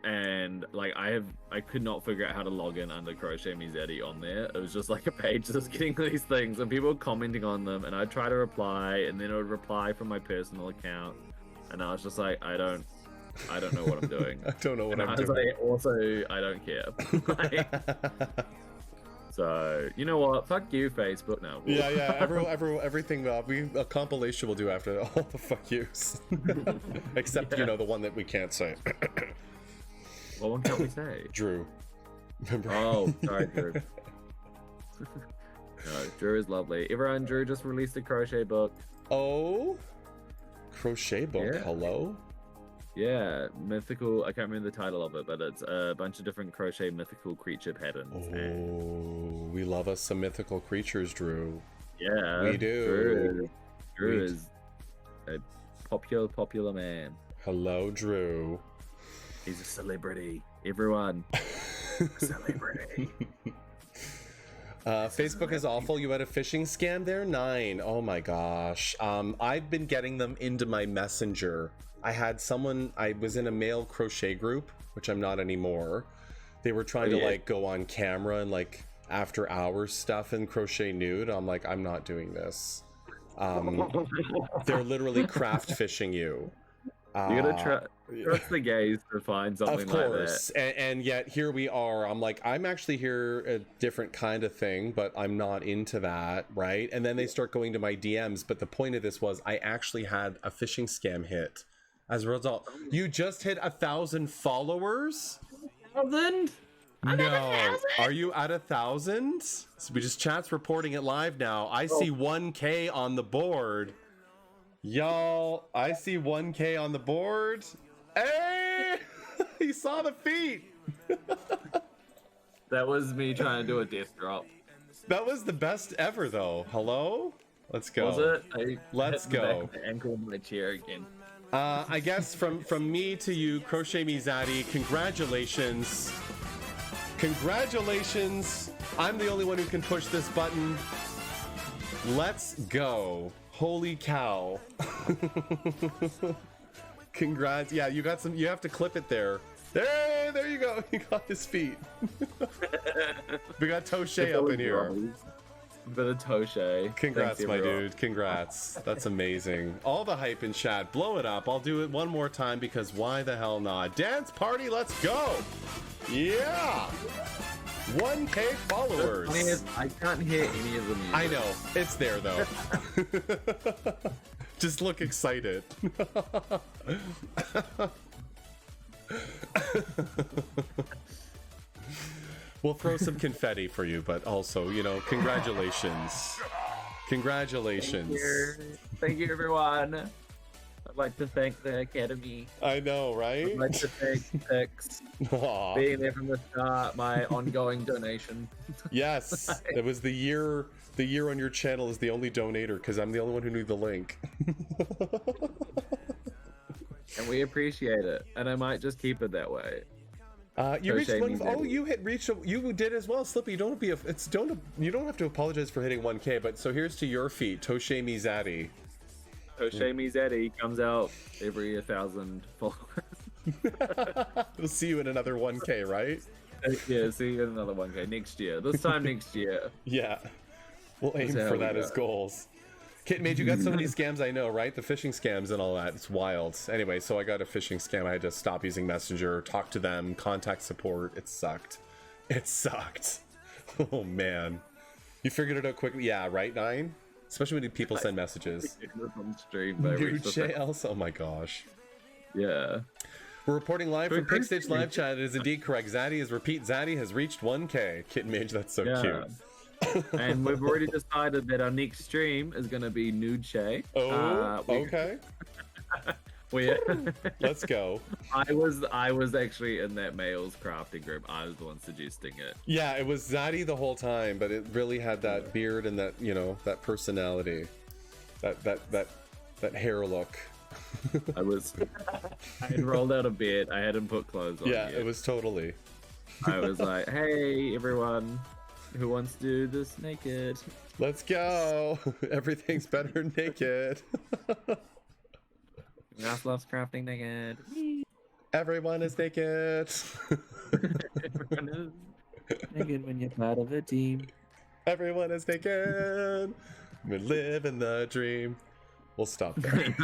And like I could not figure out how to log in under Crochet Me Zaddy on there. It was just like a page just getting these things, and people were commenting on them, and I'd try to reply, and then it would reply from my personal account, and I was just like, I don't know what I'm doing. I don't know what I'm doing. Like, also, I don't care. So, you know what? Fuck you, Facebook. No. Everything. A compilation we'll do after all the fuck yous. Except, the one that we can't say. What one can't we say? Drew. Remember? Oh, sorry, Drew. No, Drew is lovely. Everyone, Drew just released a crochet book. Oh? Crochet book? Yeah. Hello? Yeah, mythical. I can't remember the title of it, but it's a bunch of different crochet mythical creature patterns. Oh, we love us some mythical creatures, Drew. Yeah, we do. Drew is a popular man. Hello, Drew. He's a celebrity. Everyone, celebrity. Facebook is awful. You had a phishing scam there? 9. Oh my gosh. I've been getting them into my messenger. I was in a male crochet group, which I'm not anymore. They were trying to go on camera and after hours stuff and crochet nude. I'm like, I'm not doing this. They're literally craft fishing you. You gotta trust the gays to find something like that. Of course, and yet here we are. I'm like, I'm actually here a different kind of thing, but I'm not into that, right? And then they start going to my DMs. But the point of this was, I actually had a phishing scam hit. As a result, you just hit 1,000 followers. 1,000? No, are you at 1,000? So we just chat's reporting it live now. I see 1K on the board. Y'all, I see 1K on the board. Hey! He saw the feet. That was me trying to do a death drop. That was the best ever, though. Hello? Let's go. Was it? Let's go. The ankle of my chair again. I guess from me to you, Crochet Me Zaddy, congratulations. Congratulations. I'm the only one who can push this button. Let's go. Holy cow. Congrats. Yeah, you got some. You have to clip it there. There you go. You got his feet. We got Toshe up in here. Bit of Toshe. Congrats, my dude. Congrats. That's amazing. All the hype in chat. Blow it up. I'll do it one more time because why the hell not? Dance party. Let's go. Yeah. 1K followers. I can't hear any of the music. I know. It's there, though. Just look excited. We'll throw some confetti for you, but also, congratulations. Congratulations. Thank you, everyone. I'd like to thank the Academy. I know, right? I'd like to thank Pix being there from the start, my ongoing donation. Yes, it was the year on your channel is the only donator because I'm the only one who knew the link. And we appreciate it, and I might just keep it that way. You reached one. Oh, you did as well, Slippy. You don't have to apologize for hitting 1K. But so here's to your feet, Toshe Me Zaddy. Toshe Me Zaddy comes out every 1,000 followers. We'll see you in another 1K, right? Yeah, see you in another 1K next year. This time next year. Yeah, we'll aim for that as goals. Kit Mage, you got so many scams, I know, right? The phishing scams and all that. It's wild. Anyway, so I got a phishing scam. I had to stop using Messenger, talk to them, contact support. It sucked. It sucked. Oh, man. You figured it out quickly. Yeah, right, 9? especially when people send messages. On stream, but I Dude, reached the Shay Elsa, oh my gosh. Yeah. We're reporting live from Pickstitch live chat. It is indeed correct. Zaddy has reached 1K. Kitten Mage, that's so cute. And we've already decided that our next stream is going to be nude Shay. Oh, okay. Let's go. I was actually in that males crafting group. I was the one suggesting it. Yeah, it was Zaddy the whole time, but it really had that beard and that, you know, that personality, that hair look. I had rolled out of bed. I hadn't put clothes on Yeah, yet. it was totally. I was like, hey, everyone who wants to do this naked. Let's go. Everything's better naked. Ross loves crafting naked. Everyone is naked. Everyone is naked when you're part of a team. Everyone is naked. We're living the dream. We'll stop there.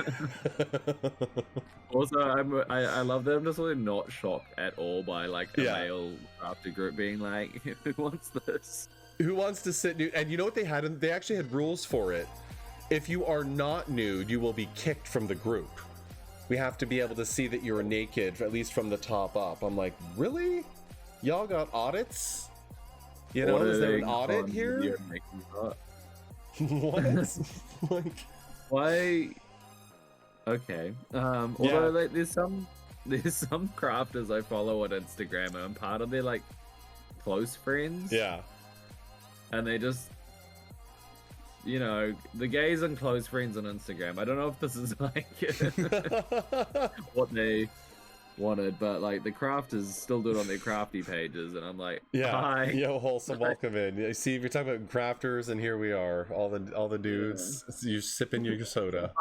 Also, I love that I'm just really not shocked at all by like a male crafter group being like, who wants this? Who wants to sit nude? And you know what they had? They actually had rules for it. If you are not nude, you will be kicked from the group. We have to be able to see that you're naked, at least from the top up. I'm like, really? Y'all got audits? You know, is there an audit here? What? Like, why? Okay. Although like, there's some crafters I follow on Instagram, and I'm part of their like close friends. Yeah. And they just, you know, the gays and close friends on Instagram. I don't know if this is like what they wanted, but like the crafters still do it on their crafty pages, and I'm like, hi. Yo, wholesome, welcome in. You see, you're talking about crafters, and here we are, all the dudes. You're sipping your soda.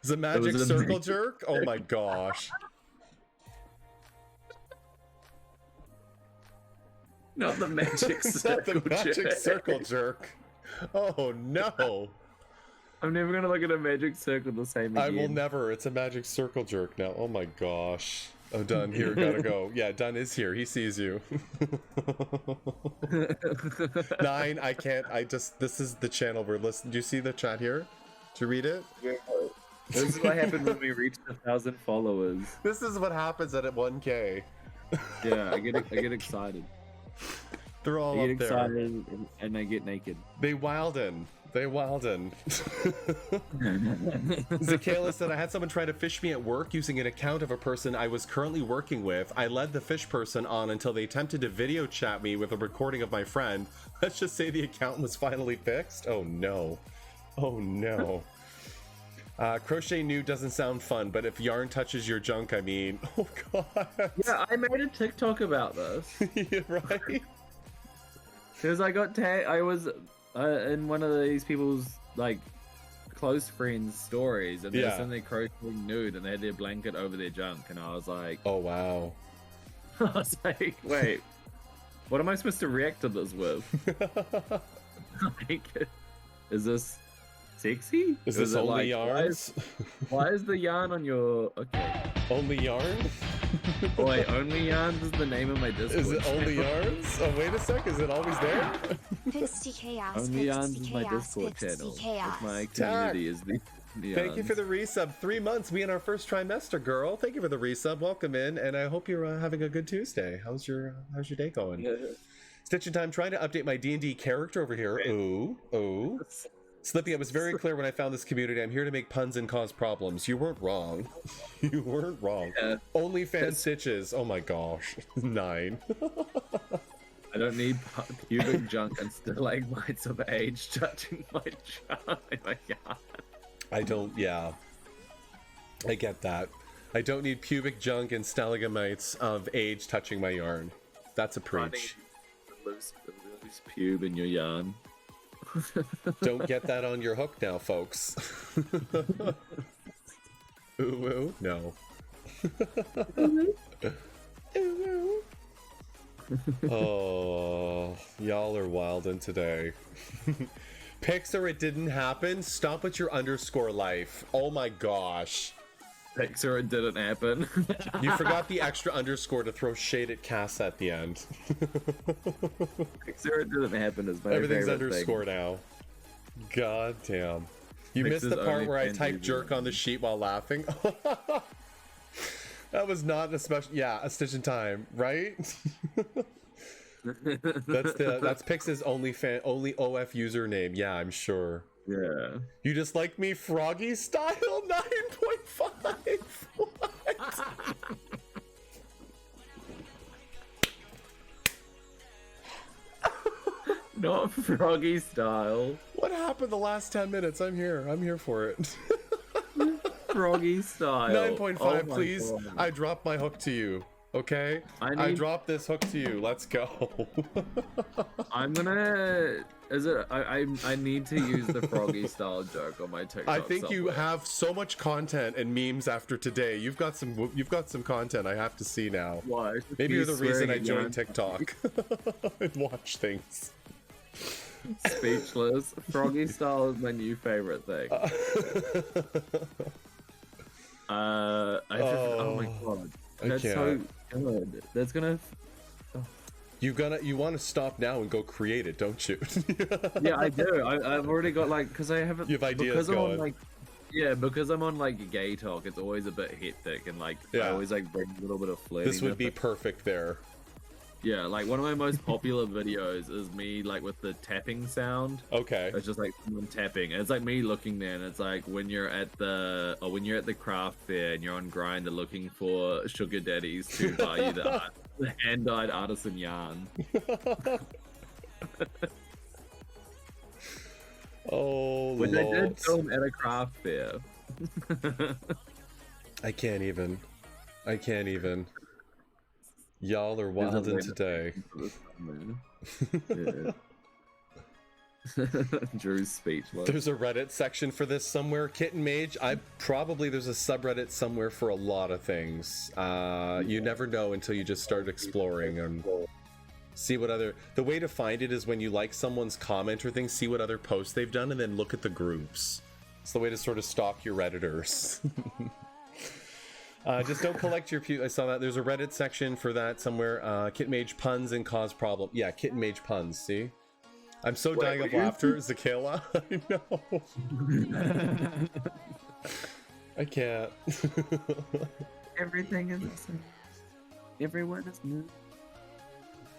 Is it magic circle jerk? Oh my gosh. Not the magic circle Not the magic jerk. circle jerk. Oh no. I'm never gonna look at a magic circle the same again. I will never. It's a magic circle jerk now. Oh my gosh. Oh, Dunn, here, gotta go. Yeah, Dunn is here. He sees you. 9, I can't. This is the channel we're listening. Do you see the chat here? To read it? Yeah. This is what happened when we reached 1,000 followers. This is what happens at 1K. Yeah, I get excited. They're all I up get excited and I get naked. They wilden. Zakayla said, I had someone try to fish me at work using an account of a person I was currently working with. I led the fish person on until they attempted to video chat me with a recording of my friend. Let's just say the account was finally fixed. Oh no. Oh no. Crochet nude doesn't sound fun, but if yarn touches your junk, I mean, oh god. Yeah, I made a TikTok about this. Yeah, right? Because I got tagged, I was in one of these people's like close friends stories, and they're sitting there crocheting nude, and they had their blanket over their junk, and I was like, oh wow. I was like, wait, what am I supposed to react to this with? Like, is this sexy? Is this only like, yarns? Why is the yarn on your... Okay. Only yarn? Oh, wait, only yarns is the name of my Discord. Is it only yarns? Oh, wait a sec. Is it always there? Only yarns is my Discord channel. It's my community is the yarns. Thank you for the resub. 3 months. We in our first trimester, girl. Thank you for the resub. Welcome in, and I hope you're having a good Tuesday. How's your day going? Yeah. Stitching time. Trying to update my D&D character over here. Ooh. Slippy, I was very clear when I found this community. I'm here to make puns and cause problems. You weren't wrong. You weren't wrong. Yeah. OnlyFans stitches. Oh my gosh. 9. I don't need pubic junk and stalagmites of age touching my junk. My God. I don't, yeah. I get that. I don't need pubic junk and stalagmites of age touching my yarn. That's a preach. Loose pube in your yarn. Don't get that on your hook now, folks. Ooh, no. Ooh. Oh, y'all are wildin' today. Pixar, it didn't happen. Stop with your underscore life. Oh my gosh. Pixar, it didn't happen. You forgot the extra underscore to throw shade at Cass at the end. Pixar, it didn't happen is my Everything's favorite underscore thing. now. God damn. You Fixes missed the part where I OnlyFans typed jerk on the sheet while laughing. That was not a special. Yeah, a stitch in time, right? That's Pix's only OF username. Yeah, I'm sure. Yeah. You just like me froggy style 9.5. What? Not froggy style. What happened the last 10 minutes? I'm here. I'm here for it. Froggy style. 9.5, Oh my please. God. I dropped my hook to you. Okay? I dropped this hook to you. Let's go. I'm gonna. Is it? I need to use the froggy style joke on my TikTok. I think you somewhere. have so much content and memes after today. You've got some content I have to see now. Why? Maybe you're the reason swearing I joined again? TikTok and watch things. Speechless. Froggy style is my new favorite thing. Oh my god, that's so good. That's gonna. You want to stop now and go create it, don't you? Yeah, I do. I've already got like because I haven't. You have ideas because going. I'm on, like, yeah, because I'm on like gay talk. It's always a bit hectic and like I Yeah. always like bring a little bit of flirting. This would with be it. perfect there. Yeah, like one of my most popular videos is me like with the tapping sound. Okay. It's just like someone tapping. And it's like me looking there, and it's like when you're at the craft fair and you're on Grindr looking for sugar daddies to buy you the hand-dyed artisan yarn. Oh, Which I did Lord. film at a craft fair. I can't even. Y'all are wildin' today. Yeah. Drew's speechless. There's a Reddit section for this somewhere. Kitten Mage, there's a subreddit somewhere for a lot of things. You never know until you just start exploring and see what the way to find it is when you like someone's comment or thing, see what other posts they've done, and then look at the groups. It's the way to sort of stalk your Redditors. Just don't collect your I saw that. There's a Reddit section for that somewhere. Kitten Mage puns and cause problem. Yeah, Kitten Mage puns, see? I'm so dying of laughter, Zakayla. I know. I can't. Everything is the same. Everyone is new.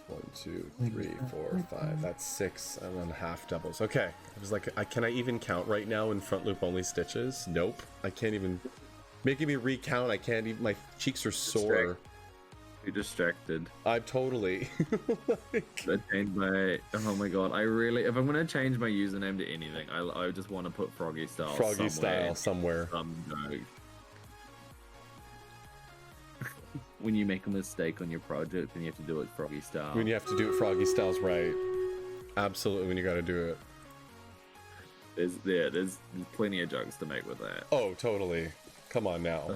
1, 2, 3, 4, 5. That's 6 and then half doubles. Okay. I was like, can I even count right now in front loop only stitches? Nope. I can't even. Making me recount. I can't even. My cheeks are sore. You're distracted. I'm totally. I changed my. Oh my god! I really. If I'm gonna change my username to anything, I just want to put Froggy Style. Froggy Style somewhere. When you make a mistake on your project, then you have to do it Froggy Style. When you have to do it Froggy Style's right. Absolutely. When you got to do it. There's plenty of jokes to make with that. Oh, totally. Come on now.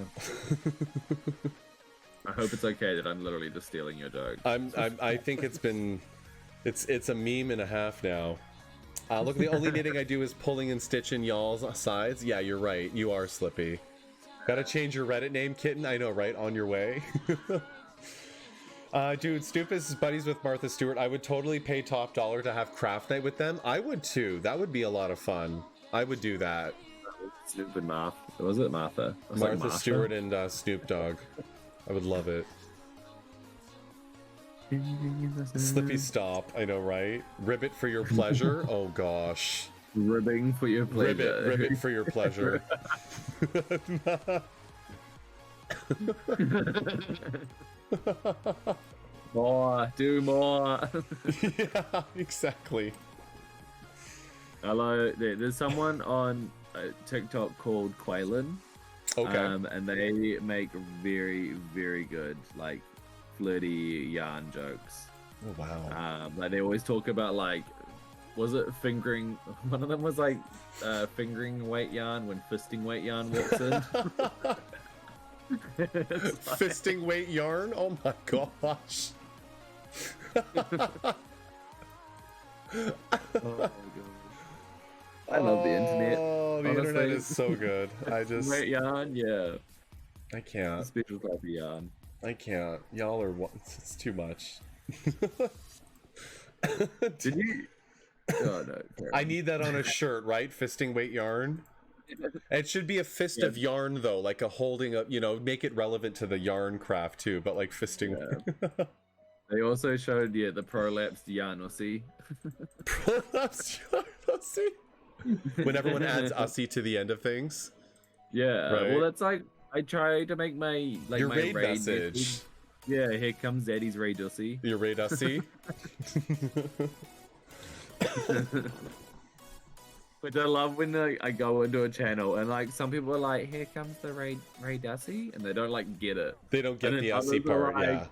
I hope it's okay that I'm literally just stealing your joke. I think it's a meme and a half now. Look, the only knitting I do is pulling and stitching y'all's sides. Yeah, you're right. You are Slippy. Gotta change your Reddit name, Kitten. I know, right? On your way. Dude, Stoop is buddies with Martha Stewart. I would totally pay top dollar to have craft night with them. I would too. That would be a lot of fun. I would do that. Snoop and Martha. Was it Martha? Was Martha like Martha Stewart and Snoop Dogg. I would love it. Slippy, stop. I know, right? Ribbit for your pleasure. Oh gosh. Ribbing for your pleasure. Ribbit for your pleasure. More. Do more. Yeah, exactly. Hello. There's someone on TikTok called Quaylen. Okay. And they make very, very good, like, flirty yarn jokes. Oh, wow. Like, they always talk about, like, was it fingering? One of them was, like, fingering weight yarn when fisting weight yarn walks in. Fisting weight yarn? Oh, my gosh. Oh, my God. I love the internet. Oh, the honestly. internet is so good. Weight yarn, yeah. I can't. Special type of yarn. I can't. Y'all are. It's too much. Did you? Oh no. Fair I enough. need that on a shirt, right? Fisting weight yarn. It should be a fist of yarn though, like a holding up, make it relevant to the yarn craft too, but like fisting. Yeah. They also showed the prolapsed Janossi. Prolapse yarn, Ussie. When everyone adds Ussie to the end of things. Yeah. Right. Well, that's like I try to make my Your my raid raid message. message. Yeah, here comes Zaddy's raid Ussie. Your raid Ussie. Which I love when I go into a channel and like some people are like, "Here comes the raid Ussie," and they don't like get it. They don't get And the then Ussie others are part, like- yeah.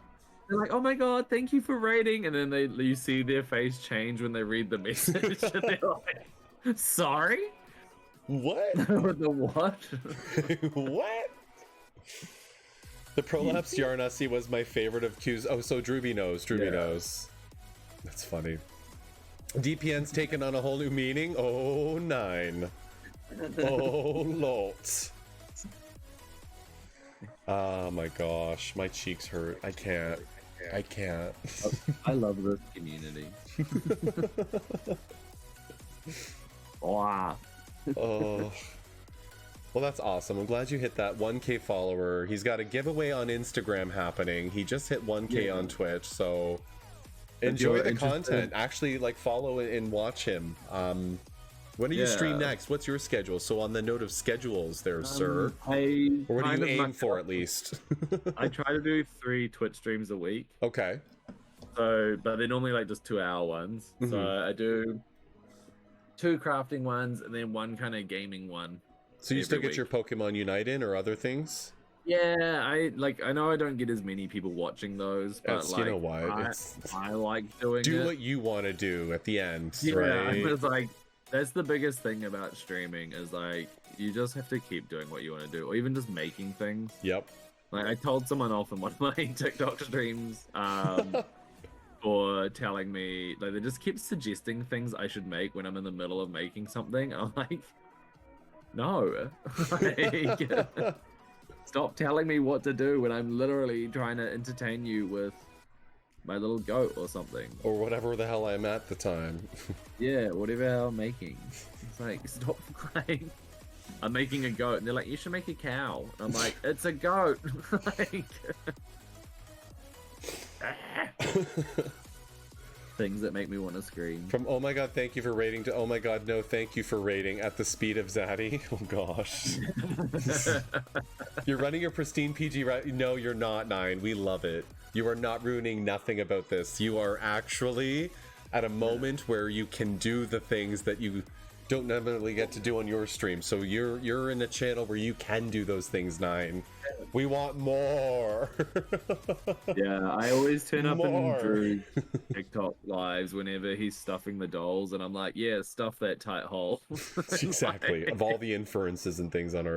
They're like, "Oh my god, thank you for raiding," and then you see their face change when they read the message, and they're like, "Sorry, What? the what?" What? The prolapsed yarn Ussie was my favorite of Q's. Oh, so Drewby knows. Drewby knows. That's funny. DPN's taken on a whole new meaning. Oh, 9. Oh, lots. Oh my gosh, my cheeks hurt. I can't. I love this community. Wow. Oh. Well, that's awesome. I'm glad you hit that 1K follower. He's got a giveaway on Instagram happening. He just hit 1K on Twitch, so enjoy the content. Actually, like, follow and watch him. When do you stream next? What's your schedule? So on the note of schedules there, sir. Or what do you aim for, at least? I try to do 3 Twitch streams a week. Okay. So, but they're normally like just 2-hour ones. So I do 2 crafting ones and then 1 kind of gaming one. So you still get week. your Pokemon Unite in or other things? Yeah, I know I don't get as many people watching those, but It's, like, you know what? I like doing it. Do what you want to do at the end, Yeah, right? it's like that's the biggest thing about streaming is like you just have to keep doing what you want to do, or even just making things. Yep. Like I told someone off in one of my TikTok streams for telling me like they just keep suggesting things I should make when I'm in the middle of making something. I'm like, no, like, stop telling me what to do when I'm literally trying to entertain you with my little goat or something. Or whatever the hell I'm at the time. Yeah, whatever I'm making. It's like, stop crying. I'm making a goat. And they're like, you should make a cow. I'm like, it's a goat. Like, things that make me want to scream. From oh my god, thank you for rating to oh my god, no, thank you for rating at the speed of Zaddy. Oh gosh. You're running a pristine PG, right? No, you're not, 9. We love it. You are not ruining nothing about this. You are actually at a moment where you can do the things that you don't normally get to do on your stream. So you're in a channel where you can do those things, 9. We want more. Yeah, I always turn up More. in Drew's TikTok lives whenever he's stuffing the dolls, and I'm like, yeah, stuff that tight hole. Exactly. Like- Of all the inferences and things on our